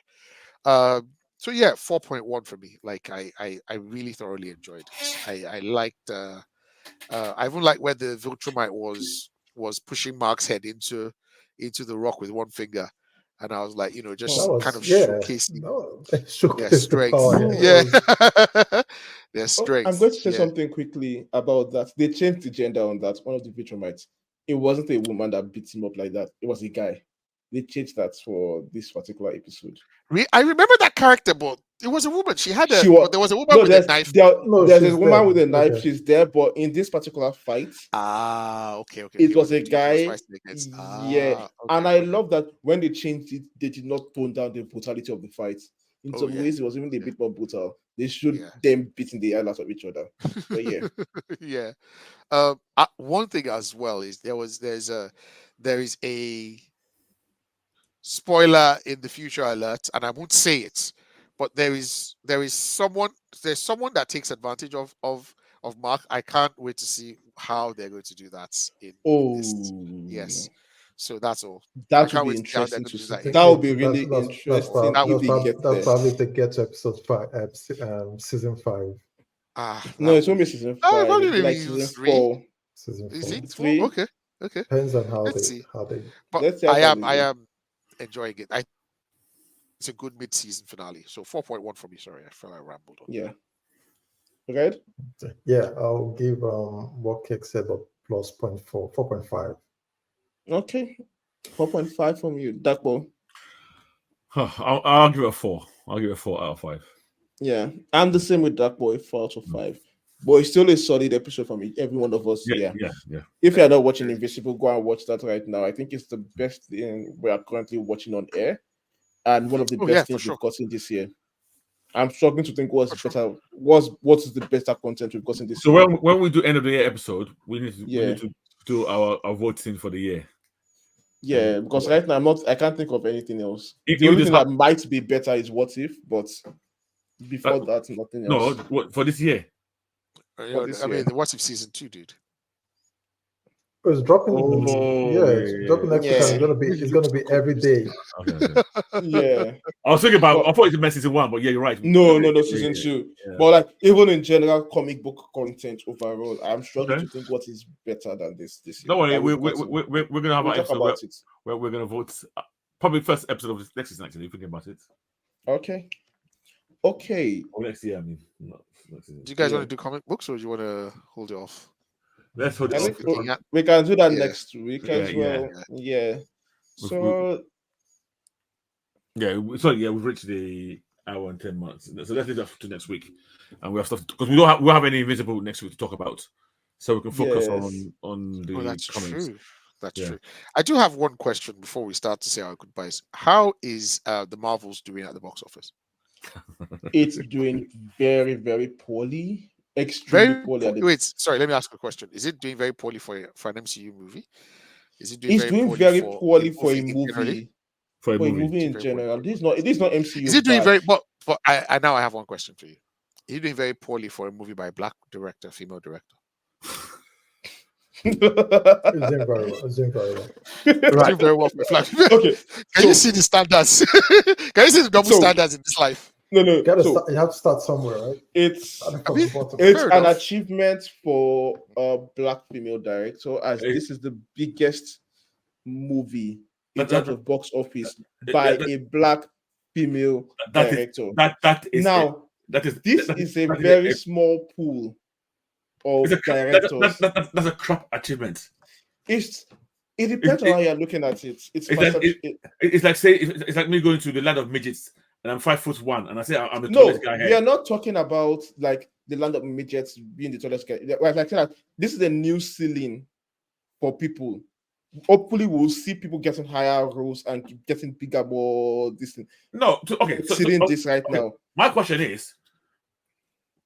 C: So yeah, 4.1 for me. Like I really thoroughly enjoyed it. I liked I even like where the Viltrumite was pushing Mark's head into the rock with one finger. And I was like, just
D: That was,
C: kind of
D: yeah,
C: showcasing
D: showcased
C: their
D: the
C: strength.
D: power,
C: Yeah. Their
A: Oh,
C: strength.
A: I'm going to say
C: Yeah.
A: something quickly about that. They changed the gender on that. One of the Vitromites. It wasn't a woman that beat him up like that. It was a guy. They changed that for this particular episode.
C: I remember that character, but it was a woman. There was a woman
A: No,
C: with a knife.
A: there's
D: she's
A: a woman
D: there.
A: with a knife.
D: Okay.
A: She's there, but in this particular fight,
C: Okay.
A: it was a
C: She
A: guy.
C: fighting against.
A: Yeah,
C: Okay,
A: and I
C: okay.
A: love that when they changed it, they did not tone down the brutality of the fight. In some
C: yeah.
A: ways, it was even a bit more brutal. They showed
C: Yeah.
A: them beating the hell out of each other. But yeah,
C: Yeah. One thing as well is there is a spoiler in the future alert, and I won't say it, but there's someone that takes advantage of Mark. I can't wait to see how they're going to do that in this.
A: Oh,
C: Yes. So that's all. I
A: that would
C: can't
A: be
C: wait to see how they're
A: interesting
C: going
A: to
C: to do
A: see.
C: that.
A: That would be
D: That's
A: really
D: that's
A: interesting
C: That
A: if
C: would
A: they
C: be-
A: get
D: that's
A: there.
D: probably if they get to episode 5, season 5.
A: No,
C: that
A: it's
C: would
A: won't be
C: be-
A: season
C: Oh,
A: 5.
C: probably
A: It'll be like
C: maybe
A: season
C: 3.
A: 4.
D: Season
C: Is
D: 4.
C: it 4?
A: 3.
C: Okay.
D: Depends on how
C: Let's
D: they
C: see.
D: how they.
C: But
A: Let's see how
C: I
A: far they
C: am
A: go.
C: enjoying it. It's a good mid-season finale. So 4.1 for me. Sorry, I felt I rambled on.
A: Yeah. Right?
D: Yeah, I'll give what Kekes said about plus 4.5.
A: Okay. 4.5 from you. Dapo.
B: I'll give it a 4. I'll give it a 4 out of 5.
A: Yeah. I'm the same with Dapo, 4 out of 5. But it's still a solid episode from every one of us. Yeah.
B: Yeah.
A: If you're not watching Invincible, go and watch that right now. I think it's the best thing we are currently watching on air, and one of the
C: Oh, yeah,
A: best
C: for
A: things
C: sure.
A: we've gotten this year. I'm struggling to think what's
C: For sure.
A: better. What is the better content we've gotten this
B: So
A: year?
B: when we do end of the year episode, we need
A: Yeah.
B: to do our voting for the year.
A: Yeah, because right now I can't think of anything else.
B: If
A: The
B: you
A: only
B: just
A: thing
B: have-
A: that might be better is What If, but before that, nothing
B: No,
A: else.
B: for this year.
A: this
C: I mean,
A: year.
C: the What If season 2, dude.
D: It's dropping. It's dropping next week. And
A: Yeah.
D: it's gonna be every day.
B: Okay.
A: Yeah.
B: I was thinking about.
A: But-
B: I thought it meant season 1, but yeah, you're right.
A: No,
B: Yeah,
A: season
B: yeah,
A: 2.
B: yeah.
A: But like even in general, comic book content overall, I'm struggling
B: Okay.
A: to think what is better than this year.
B: Don't worry,
A: that we've
B: we're
A: gotten.
B: gonna have
A: We'll
B: our
A: talk
B: episode
A: about it.
B: where we're gonna vote. Probably first episode of this next season. Actually, thinking about it.
A: Okay.
B: Or next year, I mean. Not next season.
C: Do you guys
A: Yeah.
C: want to do comic books, or do you want to hold it off?
B: Let's hold it
A: I
B: off.
A: think we can do that
C: Yeah.
A: next week
B: Yeah,
A: as well. Yeah. So
B: We've reached the hour and 10 months. So let's leave that to next week, and we have stuff because we don't have any Invincible next week to talk about, so we can focus
A: Yes.
B: on the
C: Oh, that's
B: comments.
C: true. That's
B: Yeah.
C: true. I do have one question before we start to say our goodbyes. How is the Marvels doing at the box office?
A: it's doing very, very poorly. Extremely poorly.
C: Wait, sorry. Let me ask a question. Is it doing very poorly for an MCU movie? Is it doing
A: It's
C: very
A: doing
C: poorly
A: very
C: for
A: poorly for a
C: generally?
A: movie.
B: For a
A: For a
B: movie.
A: movie in
C: Very poorly.
A: general. It is not MCU.
C: Is it doing
A: bad.
C: very? But I now I have one question for you. Is it doing very poorly for a movie by a black director, female director?
D: It's doing very well. It's doing very well.
C: It's doing very well for black.
A: Okay.
C: Can you see the standards? Can you see the double
A: So-
C: standards in this life?
A: No.
D: You have to start somewhere, right?
A: It's
D: Start from
C: mean,
D: the bottom.
A: it's
C: Fair
A: an
C: enough.
A: achievement for a black female director, as this is the biggest movie in terms of box office by a black female director.
B: That is
A: Now,
B: that is
A: this
B: that
A: is a
B: that
A: very small pool of
B: it's a,
A: directors.
B: that's a crap achievement.
A: It depends on how you're looking at it. It's
B: It's like it's like me going to the land of midgets and I'm 5'1" and I say I'm the
A: no,
B: tallest guy
A: we
B: here.
A: are not talking about like the land of midgets being the tallest guy. Like this is a new ceiling for people. Hopefully, we'll see people getting higher roles and getting bigger, more this thing.
B: No, okay.
A: Exceeding this right now.
B: My question is,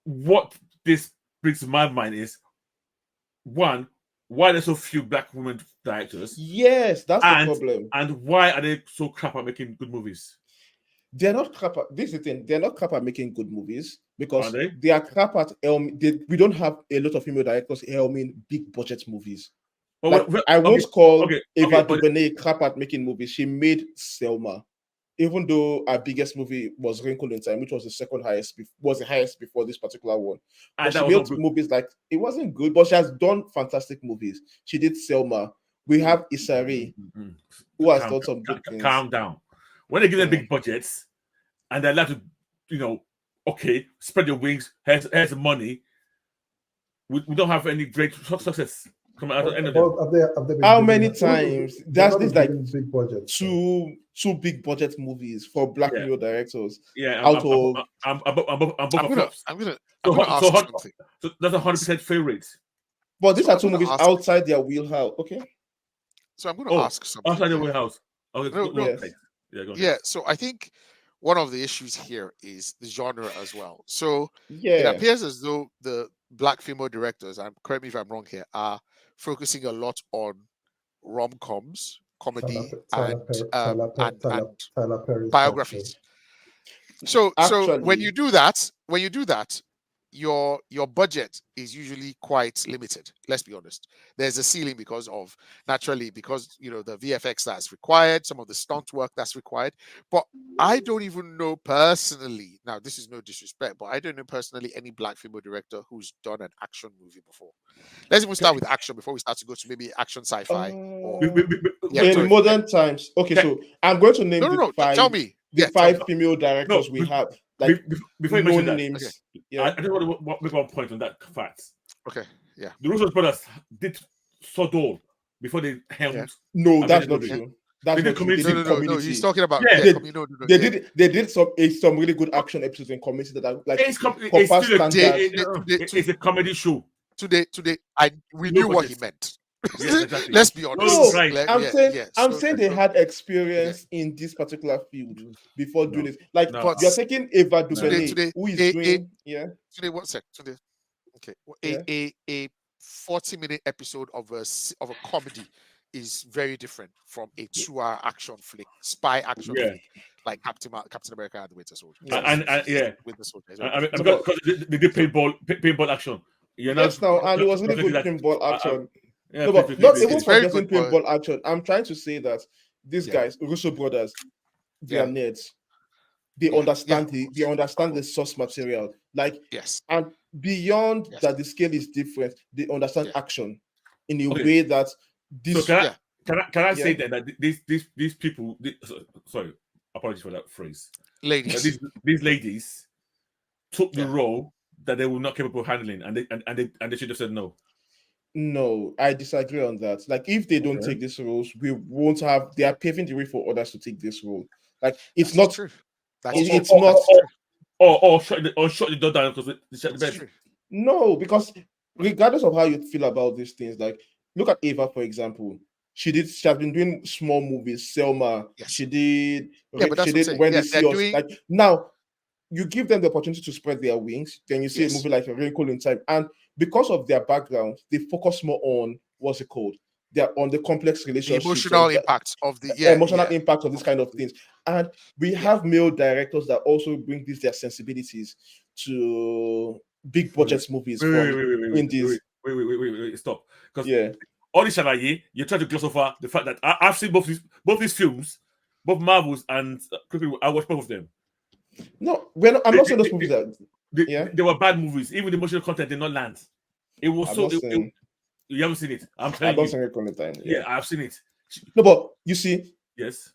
B: what this brings to my mind is, one, why are there so few black women directors?
A: Yes, that's the problem.
B: And why are they so crap at making good movies?
A: They're not crap at this is the thing. They're not crap at making good movies because
B: Are
A: they are crap at we don't have a lot of female directors helming big budget movies.
B: Well,
A: Like, I won't call Ava
B: but-
A: DuVernay crap at making movies. She made Selma, even though our biggest movie was Wrinkle in Time, which was the second highest, was the highest before this particular one.
B: and
A: But
B: that
A: she
B: was
A: made
B: not good.
A: movies like it wasn't good, but she has done fantastic movies. She did Selma. We have Isari,
B: Mhm.
A: who has done some good things.
B: Calm down. When they give them
A: Yeah.
B: big budgets and they're allowed to, okay, spread your wings. Here's the money. We don't have any great success coming out of the end of them.
D: Have they been
A: How
D: giving-
A: many
D: who's-
A: times?
D: they've
A: That's
D: not
A: this
D: been
A: like
D: giving big budget.
A: two big budget movies for black
B: Yeah.
A: female directors.
B: Yeah,
A: Out of
B: I'm both flops.
C: I'm gonna
B: So
C: ask
B: so
C: you
B: hot-
C: something.
B: So that's 100% fail rate.
A: but these
C: So
A: are
C: I'm
A: two
C: gonna
A: movies
C: ask-
A: outside their wheelhouse. Okay.
C: So I'm going to
B: Oh,
C: ask something.
B: Outside the
C: here.
B: warehouse. Okay,
C: No,
B: go
A: yes.
B: ahead. Yeah, go ahead.
C: Yeah, so I think one of the issues here is the genre as well. So it
A: Yeah.
C: appears as though the black female directors, and correct me if I'm wrong here, are focusing a lot on rom-coms comedy,
D: Tyler
C: and
D: Perry's
C: biographies. So when you
A: Actually,
C: do that, your budget is usually quite limited. Let's be honest. There's a ceiling because the VFX that's required, some of the stunt work that's required. But I don't even know personally. Now, this is no disrespect, but I don't know personally any black female director who's done an action movie before. Let's even start with action before we start to go to maybe action sci-fi.
A: in modern times. Okay, so I'm going to name
C: No. Tell me. Tell me.
A: female directors we have. Like
B: before you mention that,
A: names.
B: I
A: Yeah.
B: just want to make one point on that fact.
C: Okay. Yeah.
B: The Russo brothers did sod all before they helmed.
A: No, that's
B: Avengers
A: not
B: movie.
A: true. That's
B: They
A: not
B: did
A: true. They
B: Community.
A: did
C: No.
A: Community.
C: He's talking about
B: Yeah,
A: They did some really good action episodes in Community that are like
B: It's
A: proper
B: still a
A: standard.
B: it's a comedy show.
C: Today, we
B: No
C: knew what he
B: budget.
C: meant.
B: Yes, exactly.
C: Let's be honest.
A: No,
B: Right.
A: I'm saying they had experience in this particular field before doing
B: No.
A: it. Like
B: No.
A: you're taking Eva DuVernay,
C: Today,
A: who is doing
C: Today, one sec. Today, okay.
A: Yeah.
C: A 40-minute episode of a comedy is very different from a 2-hour action flick, spy action flick, like Captain America and the Winter Soldier.
B: With
C: the Soldier.
B: I mean, because they did paintball action.
A: Yes, now, and it was really good pinball action.
B: No,
A: but not even
C: it's
A: for
C: very
A: just
C: good,
A: pinball action. I'm trying to say that these guys, Russo brothers, they are nerds. They understand the source material. Like, and beyond that, the scale is different. They understand action in a way that this.
B: So can I say that these people? Sorry, apologies for that phrase.
C: Ladies,
B: these ladies took the role that they were not capable of handling, and they should have said no.
A: No, I disagree on that. Like, if they don't take these roles, we won't have. They are paving the way for others to take this role. Like, it's not
C: true.
A: It's not.
B: Or shut the door down because they shut the bed.
C: True.
A: No, because regardless of how you feel about these things, like look at Ava, for example. She has been doing small movies. Selma.
C: Yes.
A: She did.
C: But
A: she did when they see us. Like now, you give them the opportunity to spread their wings. Then you see a movie like A Wrinkle in Time, and because of their background, they focus more on what's it called? They're on the complex relationships,
C: the emotional impact of the
A: emotional impact of this kind of things. And we have male directors that also bring their sensibilities to big budget movies.
B: Wait, stop. Because all this Shalaye, you try to gloss over the fact that I've seen both these films, both Marvels and I watched both of them.
A: No, I'm not saying those movies
B: they were bad movies. Even the emotional content did not land. It was you haven't seen it. I'm telling you.
A: I've seen it time.
B: Yeah, I've seen it.
A: No, but you see,
B: yes,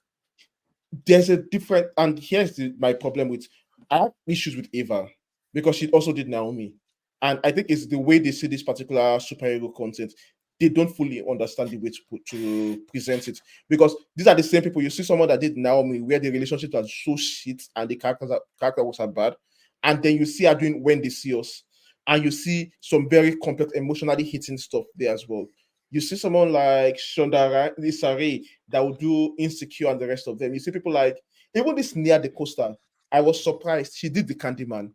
A: there's a different, and here's my problem with. I have issues with Eva because she also did Naomi, and I think it's the way they see this particular superhero content. They don't fully understand the way to present it, because these are the same people. You see someone that did Naomi, where the relationship was so shit and the character was bad, and then you see her doing When They See Us, and you see some very complex, emotionally hitting stuff there as well. You see someone like Shonda Rhimes that will do Insecure and the rest of them. You see people like even this Nia DaCosta. I was surprised she did the Candyman.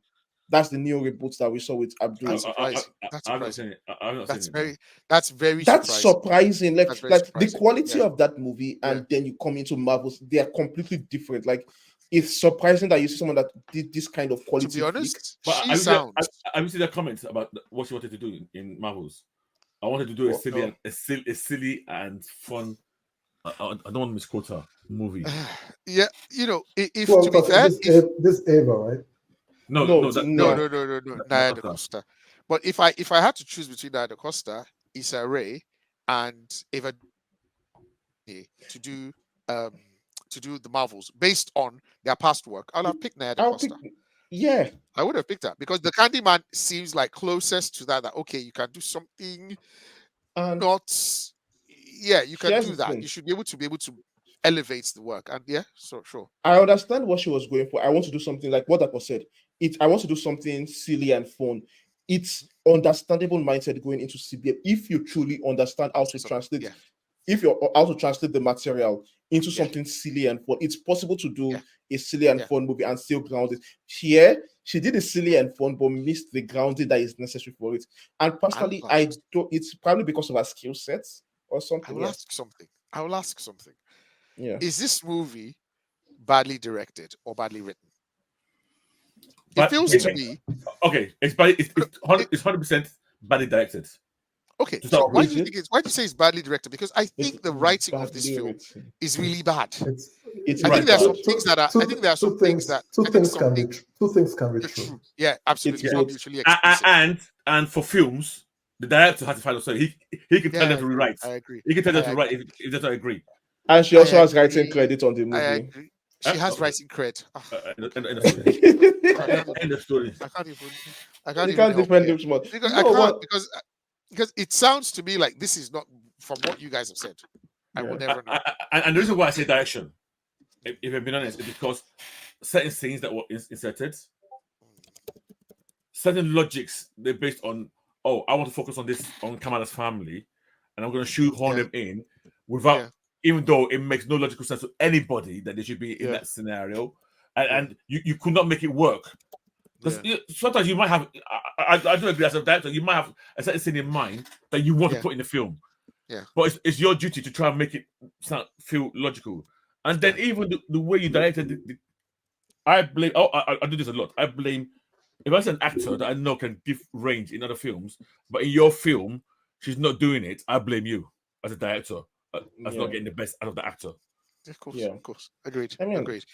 A: That's the new reboot that we saw with Abdul.
C: That's surprising.
A: That's surprising. Like
C: surprising.
A: The quality of that movie, and then you come into Marvels, they are completely different. Like it's surprising that you see someone that did this kind of quality.
C: To be honest,
B: but I see the comments about what she wanted to do in Marvels. I wanted to do a silly and fun. I don't want to misquote her movie.
C: Yeah, if to be fair,
D: this Ava, right?
C: No, Naija DaCosta. But if I had to choose between Naija DaCosta, Issa Rae, and Ava to do the Marvels based on their past work, I'll have picked Naija DaCosta. I would have picked that because the Candyman seems like closest to that. That okay, you can do something. You can do that. You should be able to elevate the work, and sure.
A: I understand what she was going for. I want to do something like what Dapo said. I want to do something silly and fun. It's understandable mindset going into CBM if you truly understand how to translate.
C: Yeah.
A: If you're how to translate the material into something silly and fun, it's possible to do a silly and fun movie and still ground it. Here, she did a silly and fun, but missed the grounding that is necessary for it. And personally, it's probably because of her skill sets or something.
C: I will ask something. I will ask something.
A: Yeah.
C: Is this movie badly directed or badly written?
B: But
C: It feels to me.
B: okay, it's 100% badly directed.
C: Okay,
B: To
C: so
B: start
C: why
B: with.
C: do you think why do you say it's badly directed? Because I think the writing of this
A: badly
C: film
A: written.
C: is really bad.
A: It's
C: I
B: right,
C: think there are some
A: bad.
C: things that are. I think there are some things that.
D: Two
C: I think
D: things can be
C: something
D: two things can be
C: are
D: true.
C: true. Yeah, absolutely.
A: It's
C: It's not
A: both.
C: mutually exclusive.
B: And for films, the director has to final say. He can tell
C: Yeah,
B: them to rewrite.
C: I agree.
B: He can tell them
C: I
B: to write if they don't agree.
A: And she
C: I
A: also has writing
C: agree.
A: credit on the
C: I
A: movie.
C: agree. She has
B: Okay.
C: writing credit. Oh,
B: End of story.
C: I can't even.
B: End of story.
C: I can't even. I can't
A: You
C: even
A: can't
C: help
A: defend
C: here.
A: him too much.
C: Because
A: You
C: I
A: know
C: can't
A: what?
C: because it sounds to me like this is not from what you guys have said. I will
A: Yeah.
C: never know.
B: And the reason why I say direction, if I'm being honest, is because certain scenes that were inserted, certain logics, they're based on, oh, I want to focus on this, on Kamala's family, and I'm going to shoehorn
C: Yeah.
B: them in without,
C: Yeah.
B: even though it makes no logical sense to anybody that they should be in
C: Yeah.
B: that scenario, and you could not make it work. Because sometimes you might have, I do agree as a director, you might have a certain scene in mind that you want to put in the film.
C: Yeah.
B: But it's your duty to try and make it feel logical. And then even the way you directed, I blame, I do this a lot. I blame, if I see an actor that I know can give range in other films, but in your film, she's not doing it, I blame you as a director as not getting the best out of the actor.
C: Of course,
A: Yeah.
C: of course. Agreed.
A: I mean,
C: Agreed.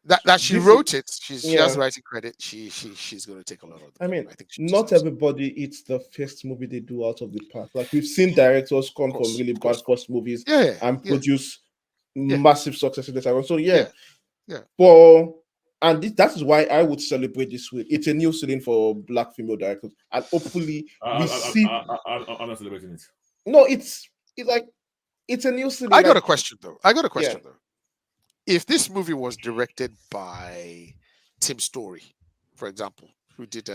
C: That she
A: this
C: wrote it. She has
A: yeah.
C: writing credit. She's going to take a lot of the
A: I
C: blame.
A: mean,
C: I think she
A: not
C: deserves it.
A: everybody it's the first movie they do out of the park. Like we've seen directors come from
C: course,
A: really
C: of course.
A: bad first movies
C: Yeah,
A: and
C: yeah,
A: produce massive success in the second. So
C: yeah.
A: but and that is why I would celebrate this week. It's a new ceiling for black female directors, and hopefully we see.
B: I'm not celebrating it.
A: No, it's like it's a new ceiling.
C: I got
A: like,
C: a question though. Though. If this movie was directed by Tim Story, for example, who did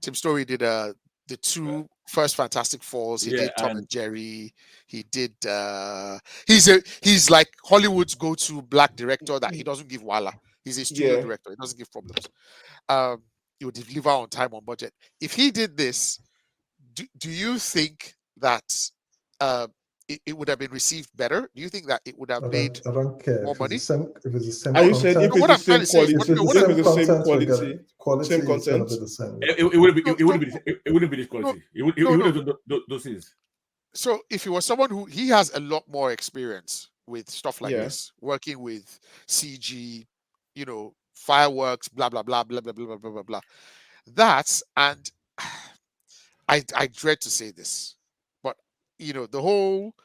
C: Tim Story did the two first Fantastic Fours. He did Tom and Jerry. He did he's like Hollywood's go-to black director that he doesn't give wala. He's a studio director. He doesn't give problems. He would deliver on time, on budget. If he did this, do you think that it would have been received better? Do you think that it would have made
D: I don't care
C: more
D: if
C: money?
D: it's the same
A: Are you saying if
C: What
A: it's
C: I'm
A: the
C: trying
A: same
C: to say is,
A: quality?
C: what
A: If
C: I'm-
A: it's the same
D: quality
A: quality, same
D: is gonna
A: content?
D: be the same.
B: It wouldn't be this quality. It wouldn't have those things.
C: So if he was someone who he has a lot more experience with stuff like
A: Yeah.
C: this, working with CG, fireworks, blah blah blah blah blah blah blah blah blah blah. That's and I dread to say this, but the whole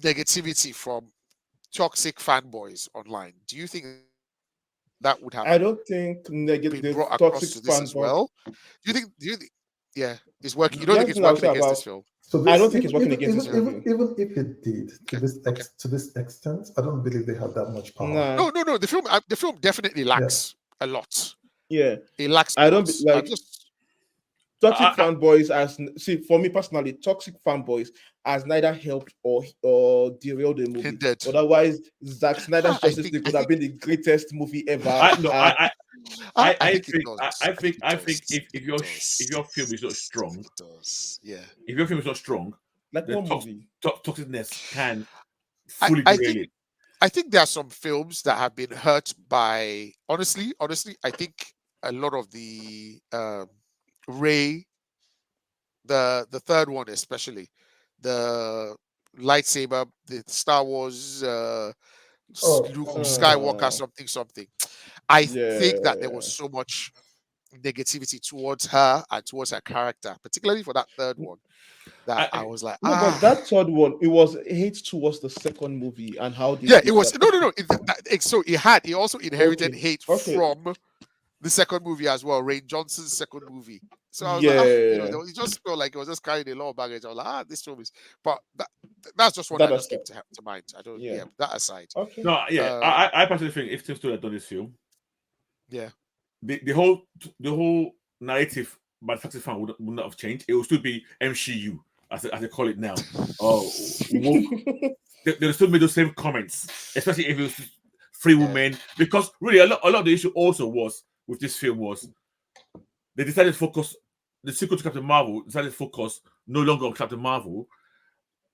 C: negativity from toxic fanboys online. Do you think that would have
A: I don't think
C: been
A: negative
C: brought across
A: toxic
C: to this as
A: fanboy.
C: well? Do you think? Yeah, it's working. You
A: The
C: don't
A: other
C: think it's
A: thing I'll
C: working
A: say
C: against
A: about-
C: this film?
D: So
A: I
D: this,
A: don't think it's working
D: even,
A: against this movie.
D: even if it did to
C: Okay.
D: this extent, I don't believe they have that much power.
A: Nah.
C: No. The film definitely lacks a lot.
A: Yeah.
C: It lacks.
A: I don't
C: plots.
A: like
C: just
A: toxic fanboys for me personally, toxic fanboys has neither helped or derailed the movie.
C: hindered.
A: Otherwise, Zack Snyder's
C: I
A: Justice
C: think-
A: League would
C: I
A: have been the greatest movie ever.
B: I
C: think
B: if your film is not strong,
C: it does. Yeah.
B: if your film is not strong,
A: like
B: the
A: one movie.
B: toxicness can
C: I-
B: fully
C: I
B: derail
C: think-
B: it.
C: I think there are some films that have been hurt by honestly, I think a lot of the Ray, the third one especially, the lightsaber, the Star Wars Luke Skywalker something. I think that there was so much negativity towards her and towards her character, particularly for that third one, that I was like,
A: No, but that third one, it was hate towards the second movie and how they
C: it was no. So he also inherited hate
A: Okay.
C: from the second movie as well, Ray Johnson's second movie. So I was
A: Yeah.
C: like, it just felt like it was just carrying a lot of baggage. I was like, this film is, but that's just what
A: That
C: that just came
A: aside.
C: to mind. I don't,
A: Yeah.
C: that aside.
A: Okay.
B: No, yeah, I personally think if Tim Story had done this film,
C: Yeah.
B: the whole narrative by the Toxic fan would not have changed. It would still be MCU as they call it now. Oh, they would still made those same comments, especially if it was free women. Because really, a lot of the issue also was with this film was they decided to focus the sequel to Captain Marvel decided to focus no longer on Captain Marvel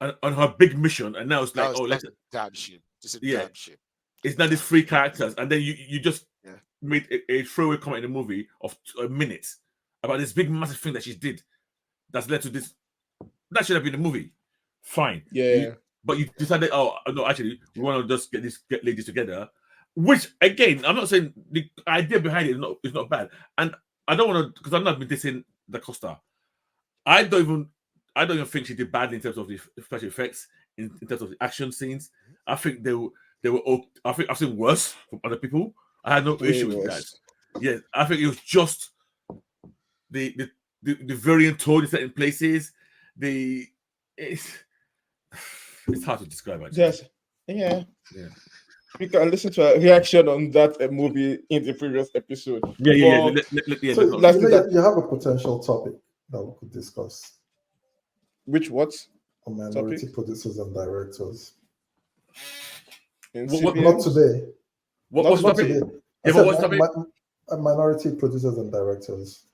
B: on her big mission, and now it's like,
C: That's a damn shame. It's a
B: Yeah.
C: damn shame.
B: it's not these three characters, and then you just
C: Yeah.
B: made a throwaway comment in the movie of a minute about this big massive thing that she did that's led to this. That should have been the movie. Fine.
A: Yeah.
B: But you decided, oh no, actually, we want to just get ladies together. Which again, I'm not saying the idea behind it is not bad, and I don't want to, because I'm not been dissing Da Costa. I don't even think she did badly in terms of the special effects, in terms of the action scenes. I think they were. I think I've seen worse from other people. I had no issue with that. Yeah, I think it was just the varying tone in certain places. It's hard to describe. Actually.
A: Yes. Yeah. We can listen to a reaction on that movie in the previous episode.
B: Yeah.
D: So you have a potential topic that we could discuss.
A: Which what?
D: On minority producers and directors.
A: Not
D: today.
B: What's
D: not
B: topic?
D: today.
B: Yeah, but what's topic?
D: Minority producers and directors.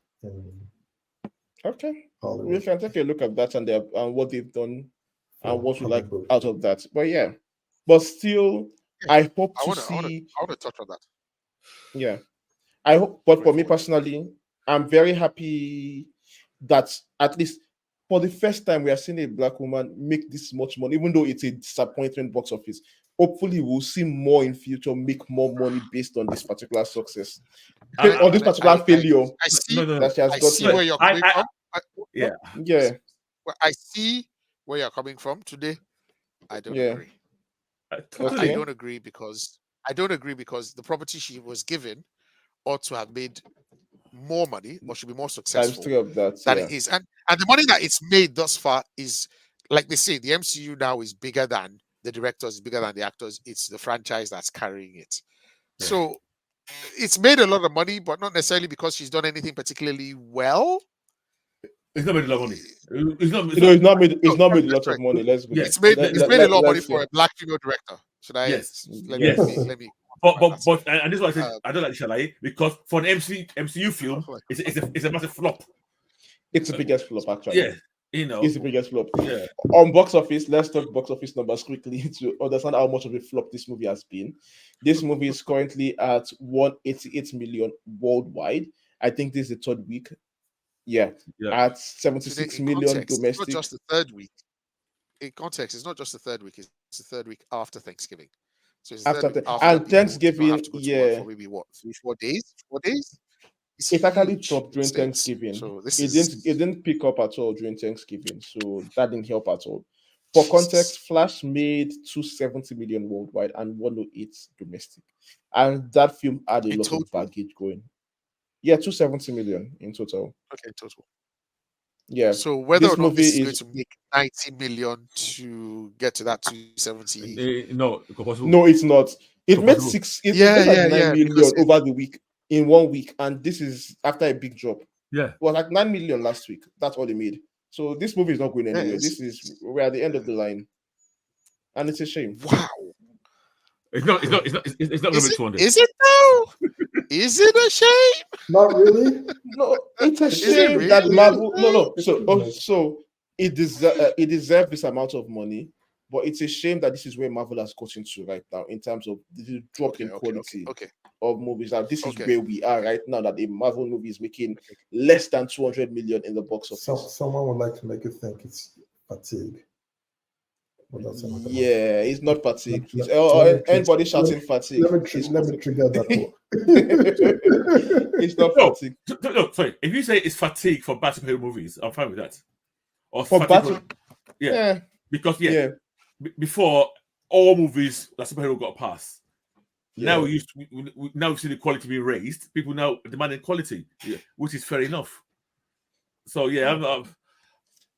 A: Okay.
D: Hollywood.
A: We can take a look at that and what they've done and what we like
D: book.
A: out of that. But yeah. But still, I hope to see.
C: I want to touch on that.
A: Yeah. I hope, but for me personally, I'm very happy that at least for the first time we are seeing a black woman make this much money, even though it's a disappointment box office. Hopefully, we'll see more in future make more money based on this particular success, on this particular failure.
C: I see.
A: That she has
C: I
A: got.
C: see where you're coming from.
A: Yeah.
C: I see where you're coming from today. I don't agree. I don't agree because the property she was given ought to have made more money or should be more successful than it is. And the money that it's made thus far is, like they say, the MCU now is bigger than the directors, is bigger than the actors. It's the franchise that's carrying it. Yeah. So it's made a lot of money, but not necessarily because she's done anything particularly well.
B: It's not made a lot of money. It's
A: not made a lot of money. Let's go.
C: It's made a lot of money for a black female director. Should I?
B: Yes.
C: Let me.
B: But and this is why I said I don't like Shalaye, because for an MCU film, it's a massive flop.
A: It's the biggest flop, actually.
B: Yeah.
A: It's the biggest flop.
B: Yeah.
A: On box office, let's talk box office numbers quickly to understand how much of a flop this movie has been. This movie is currently at 188 million worldwide. I think this is the third week. Yeah. At 76 million domestic.
C: It's not just the third week. In context, it's not just the third week, it's the third week after Thanksgiving. So it's after
A: Thanksgiving,
C: for maybe what, 3-4 days? 4 days?
A: It actually dropped during Thanksgiving. So it didn't pick up at all during Thanksgiving, so that didn't help at all. For context, Flash made 270 million worldwide and 108 domestic, and that film had a lot of baggage going. Yeah, 270 million in total.
C: Okay, total.
A: Yeah.
C: So whether or not this is going to make 90 million to get to that 270,
B: no,
A: it's not. It made 9 million over the week. In 1 week, and this is after a big drop.
B: Yeah,
A: it was like 9 million last week. That's all they made. So this movie is not going anywhere. We're at the end of the line, and it's a shame.
C: Wow,
B: it's not going to be 200.
C: Is it though? Is it a shame?
D: Not really.
A: No, it's a shame that Marvel. No. So it deserves this amount of money. But it's a shame that this is where Marvel has gotten to right now in terms of the drop in quality of movies. That this is where we are right now, that the Marvel movie is making less than 200 million in the box office.
D: Someone would like to make you think it's fatigue.
A: Yeah, it's not fatigue. Anybody shouting fatigue.
D: Let me trigger that.
A: It's not fatigue.
B: No, sorry. If you say it's fatigue for bad superhero movies, I'm fine with that. Or
A: for battle,
B: because before all movies that superhero got a pass. Now we've seen the quality being raised. People now demanding quality, which is fair enough. So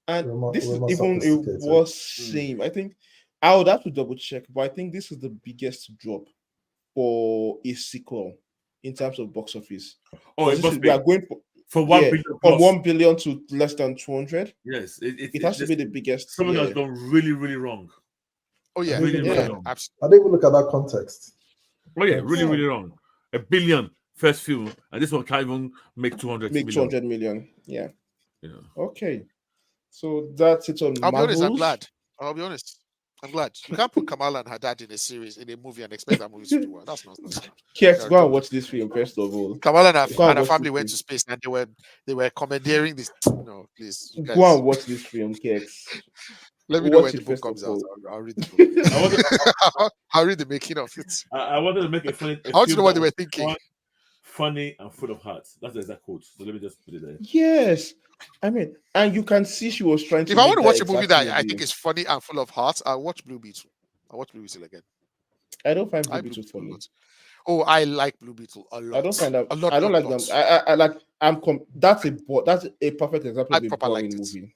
A: and this is even a worse shame. I think I would have to double check, but I think this is the biggest drop for a sequel in terms of box office.
B: Oh, we are
A: going
B: from 1 billion
A: from 1 billion to less than 200.
B: Yes,
A: it has to be the biggest.
B: Something has gone really, really wrong.
C: Oh yeah,
B: really wrong.
D: I didn't even look at that context.
B: Oh yeah, really, really wrong. $1 billion first film, and this one can't even make 200 million.
A: 200 million. Yeah. Okay. So that's it on
C: I'll be honest, I'm glad. I'll be honest. I'm glad. You can't put Kamala and her dad in a series, in a movie, and expect that movie to do well. That's nonsense.
A: Kekes, go and watch this film first of all.
C: Kamala
A: Go
C: and her
A: watch
C: family
A: this
C: went to space, and they were commandeering this. No, please,
A: film.
C: guys.
A: Go and watch this film, Kekes.
C: Let me know
A: Watch
C: when
A: it
C: the book
A: first of
C: comes out.
A: all.
C: I'll read the book.
B: I wanted,
C: I'll read the making of it.
B: I wanted to make a funny.
C: I want to know what they were thinking.
B: Funny and full of heart. That's the exact quote. So let me just put it there.
A: Yes. I mean, and you can see she was trying to.
C: If I want to
A: make
C: watch
A: that
C: a movie
A: exact
C: that I think is funny and full of heart, I'll watch Blue Beetle. I'll watch Blue Beetle again.
A: I don't find Blue
C: I
A: Beetle
C: Blue Beetle a
A: funny.
C: lot. Oh, I like Blue Beetle a lot.
A: I don't find that.
C: A lot.
A: I don't like them. I like. That's a perfect example
C: I
A: of a
C: proper liked
A: boring
C: it.
A: movie.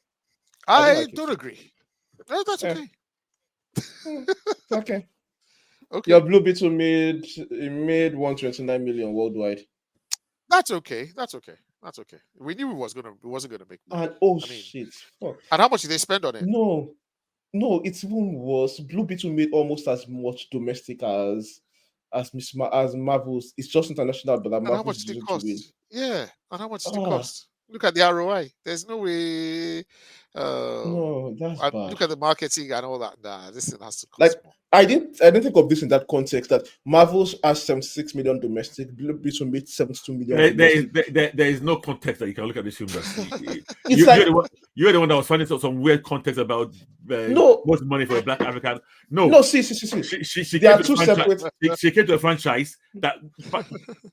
C: I
A: don't
C: don't
A: like it.
C: agree. No, that's
A: Yeah.
C: okay.
A: Okay.
C: Okay.
A: Your Blue Beetle made 129 million worldwide.
C: That's okay. That's okay. That's okay. We knew it wasn't gonna make money.
A: And oh
C: I mean-
A: shit! Fuck.
C: And how much did they spend on it?
A: No, it's even worse. Blue Beetle made almost as much domestic as Marvel's. It's just international, but
C: And how
A: Marvel's
C: much did it
A: decision to win.
C: cost? Yeah. And how much did it
A: Ah.
C: cost? Look at the ROI. There's no way.
A: No, that's
C: and
A: bad.
C: look at the marketing and all that. Nah, this thing has to cost
A: Like,
C: more.
A: I didn't think of this in that context. That Marvel's has 76 million domestic. Blue Beetle made 72 million.
B: There is no context that you can look at this film.
A: It's like
B: You're the one that was finding some weird context about
A: No.
B: what's money for a black African.
A: no. See.
B: She
A: They
B: came
A: are
B: to
A: two
B: the franchise.
A: separate.
B: She came to a franchise that,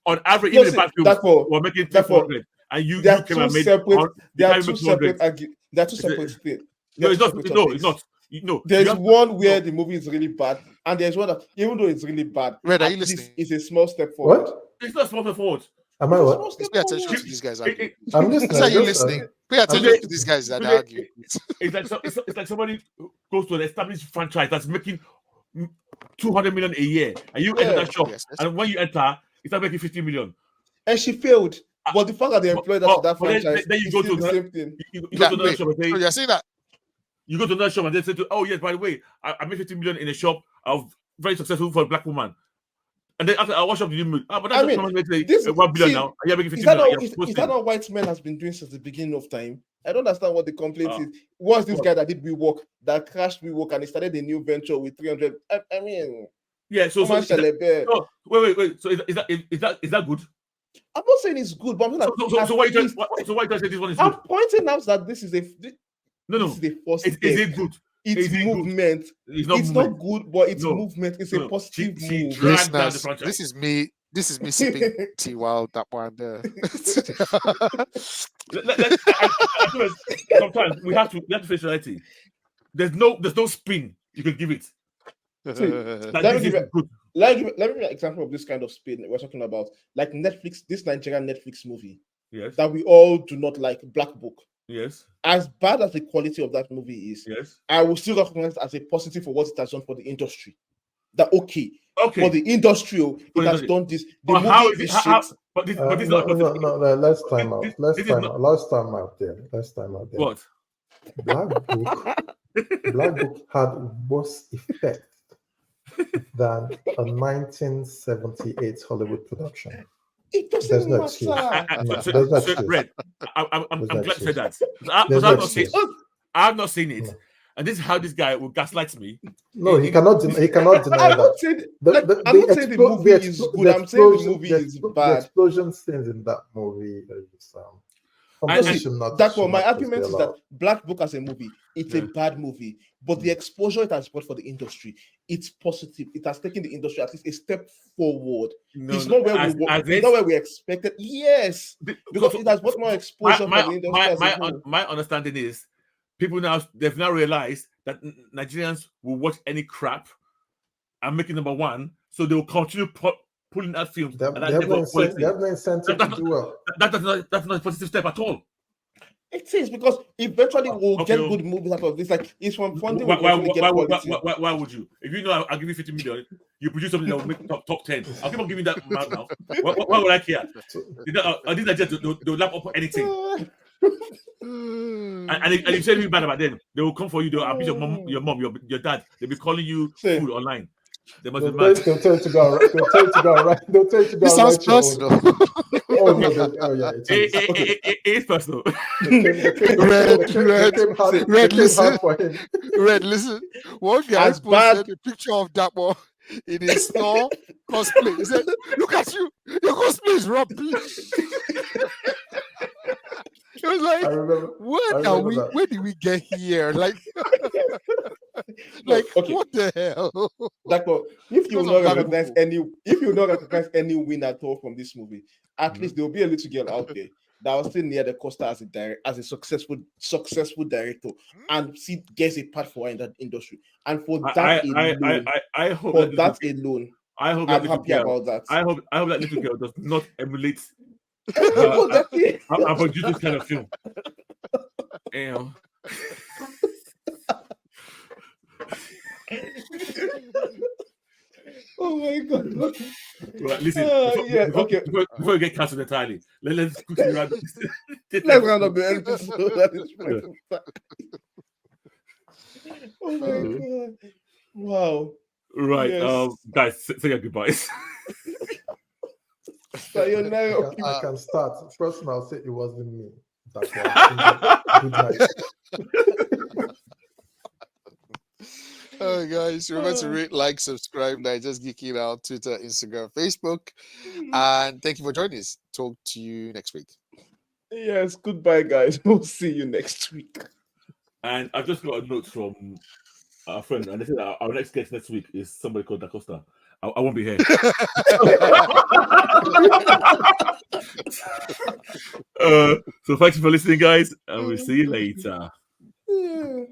B: on average,
A: No,
B: even
A: see,
B: the black films
A: therefore-
B: were making
A: therefore,
B: 300, and you
A: They are
B: came
A: two
B: and made.
A: separate. They are
B: can't
A: two
B: make 200.
A: separate. They are two separate things.
B: No, it's not.
A: Separate
B: No,
A: topics.
B: it's not. No,
A: There's
B: you have-
A: one where the movie is really bad, and there's one that, even though it's really bad,
C: Red, are
A: at
C: you
A: least
C: listening?
A: it's a small step forward.
D: What?
B: It's not small forward.
D: Am I
A: It's a
D: what?
A: small step
C: Let's pay attention
A: forward.
C: to these guys.
D: I'm listening.
C: Are you
D: just,
C: listening? Pay attention
B: Okay.
C: to these guys that
B: Okay.
C: argue.
B: It's like somebody goes to an established franchise that's making 200 million a year, and you enter
A: Yeah.
B: that shop,
C: Yes.
B: and when you enter, it's not making 50 million.
A: And she failed. But the fact that they employed us to that
B: but then-
A: franchise
B: then you
A: is
B: go
A: still
B: to
A: the
B: the-
A: same thing.
B: You go
C: Yeah,
B: to another
C: wait.
B: shop and say,
C: So you're saying that
B: you go to another shop and they say, "Oh yes, by the way, I made 50 million in a shop. I was very successful for a black woman." And then after, what shop did you make? But that's
A: I mean,
B: someone making
A: this-
B: 1 billion
A: see,
B: now. And you're making 50
A: Is that
B: million.
A: not,
B: You're
A: is
B: posting.
A: that not white men has been doing since the beginning of time? I don't understand what the complaint
B: Ah.
A: is. What's this
B: What?
A: guy that did WeWork, that crashed WeWork, and he started a new venture with 300? I mean,
B: Yeah. So
A: come on,
B: is that,
A: Shelebe.
B: no, wait. So is that good?
A: I'm not saying it's good, but I'm saying that
B: So why you
A: at
B: trying?
A: least-
B: So why you trying to say this one is good?
A: I'm pointing out that this is
B: No.
A: the first
B: Is
A: step.
B: it good?
A: It's
B: is it good?
A: movement.
B: It's not.
A: It's
B: movement.
A: not good, but it's
B: No.
A: movement. It's
B: No.
A: a positive
B: She
A: move.
B: dragged down the
C: listeners,
B: franchise.
C: this is me sipping tea while that one there.
B: I feel like sometimes we have to face reality. There's no spin you can give it. Like,
A: Let me
B: this
A: give
B: is
A: you-
B: good.
A: Let me give you an example of this kind of spin that we're talking about. Like Netflix, this Nigerian Netflix movie
B: Yes.
A: that we all do not like, Black Book.
B: Yes.
A: As bad as the quality of that movie is,
B: Yes.
A: I will still recognize it as a positive for what it has done for the industry. That okay,
B: Okay.
A: for the industry,
B: For
A: it
B: the
A: has
B: industry.
A: done this. The
B: But
A: movie
B: how is it?
A: is
B: How,
A: shit.
B: but this
D: No,
B: is not positive.
D: let's time out.
B: This
D: Let's
B: is
D: time
B: not-
D: out. Let's time out there. Let's time out there.
B: What?
D: Black Book had worse effect than a 1978 Hollywood production.
A: It
D: There's
A: doesn't
D: no excuse.
A: matter.
D: No,
B: So-
D: there's no
B: so,
D: excuse.
B: Red, I'm
D: There's
B: glad
D: no
B: you said that.
D: excuse.
B: Because
D: There's no
B: I've not seen.
D: excuse.
B: I've not seen it,
D: No.
B: and this is how this guy will gaslight me.
D: No, he cannot. He cannot deny
A: I'm
D: that.
A: not saying, I'm not saying the movie is good. I'm saying the movie is
D: The
A: bad.
D: explosion scenes in that movie is
B: And-
A: That's what my
D: should not
A: argument
D: just
A: is
D: be
A: that Black Book as a movie, it's a
B: Yeah.
A: bad movie, but the exposure it has brought for the industry, it's positive. It has taken the industry at least a step forward.
B: No,
A: It's not where it's not where we expected. Yes, because it has brought more exposure for the industry as a whole.
B: my understanding is people they've now realized that Nigerians will watch any crap and make it number one, so they will continue pulling out films.
D: They
B: and
D: have,
B: that
D: they have
B: level
D: no
B: of quality.
D: they have no incentive to do well.
B: That's not a positive step at all.
A: It is because eventually we'll
B: Okay,
A: get good movies out of this. Like it's from funding.
B: Why,
A: we
B: why,
A: eventually get
B: why,
A: quality.
B: why would you? If you know I'll give you 50 million, you produce something that will make top 10. I'll keep on giving that amount now. Why would I care? These are just they'll lap up anything. And if you say anything bad about them, they will come for you. They'll abuse your mom, your dad. They'll be calling you
A: Say.
B: food online. They must
D: They'll
B: be mad.
D: tell you to go. They'll tell you to go. Right. They'll tell you to go.
C: This sounds
D: write your own.
C: personal.
D: Oh no, yeah, it is.
B: It's personal.
C: Red, listen. Red, listen. One guy
A: As bad-
C: posted a picture of Dapo in his Thor cosplay. He said, "Look at you. Your cosplay is rubbish." It was like,
D: I remember that.
C: where did we get here? Like,
A: Okay.
C: what the hell?
A: Dapo, if you will
C: Because
A: not
C: of
A: recognize any win at all from this movie, at least there will be a little girl out there that was still near the Costa as a successful director and gets a part for her in that industry. And for that alone,
B: I hope
A: for
B: that
A: that
B: little,
A: alone,
B: I hope
A: I'm
B: that little
A: happy
B: girl,
A: about that.
B: I hope that little girl does not emulate
A: Exactly.
B: and produce this kind of film.
A: Oh my god.
B: Right, listen. Before we get cancelled entirely, let's quickly round up.
A: Let's round up the episode at this point in time. Oh my god. Wow.
B: Right,
A: Yes.
B: guys, say your goodbyes.
A: Sayonara.
D: I can start. First, I'll say it wasn't me. That's why. Good night.
C: Guys, remember to rate, like, subscribe. Naija's Geeking out, Twitter, Instagram, Facebook. And thank you for joining us. Talk to you next week.
A: Yes, goodbye, guys. We'll see you next week.
B: And I've just got a note from a friend, and they said that our next guest next week is somebody called Da Costa. I won't be here. So thanks for listening, guys, and we'll see you later.
A: Yeah.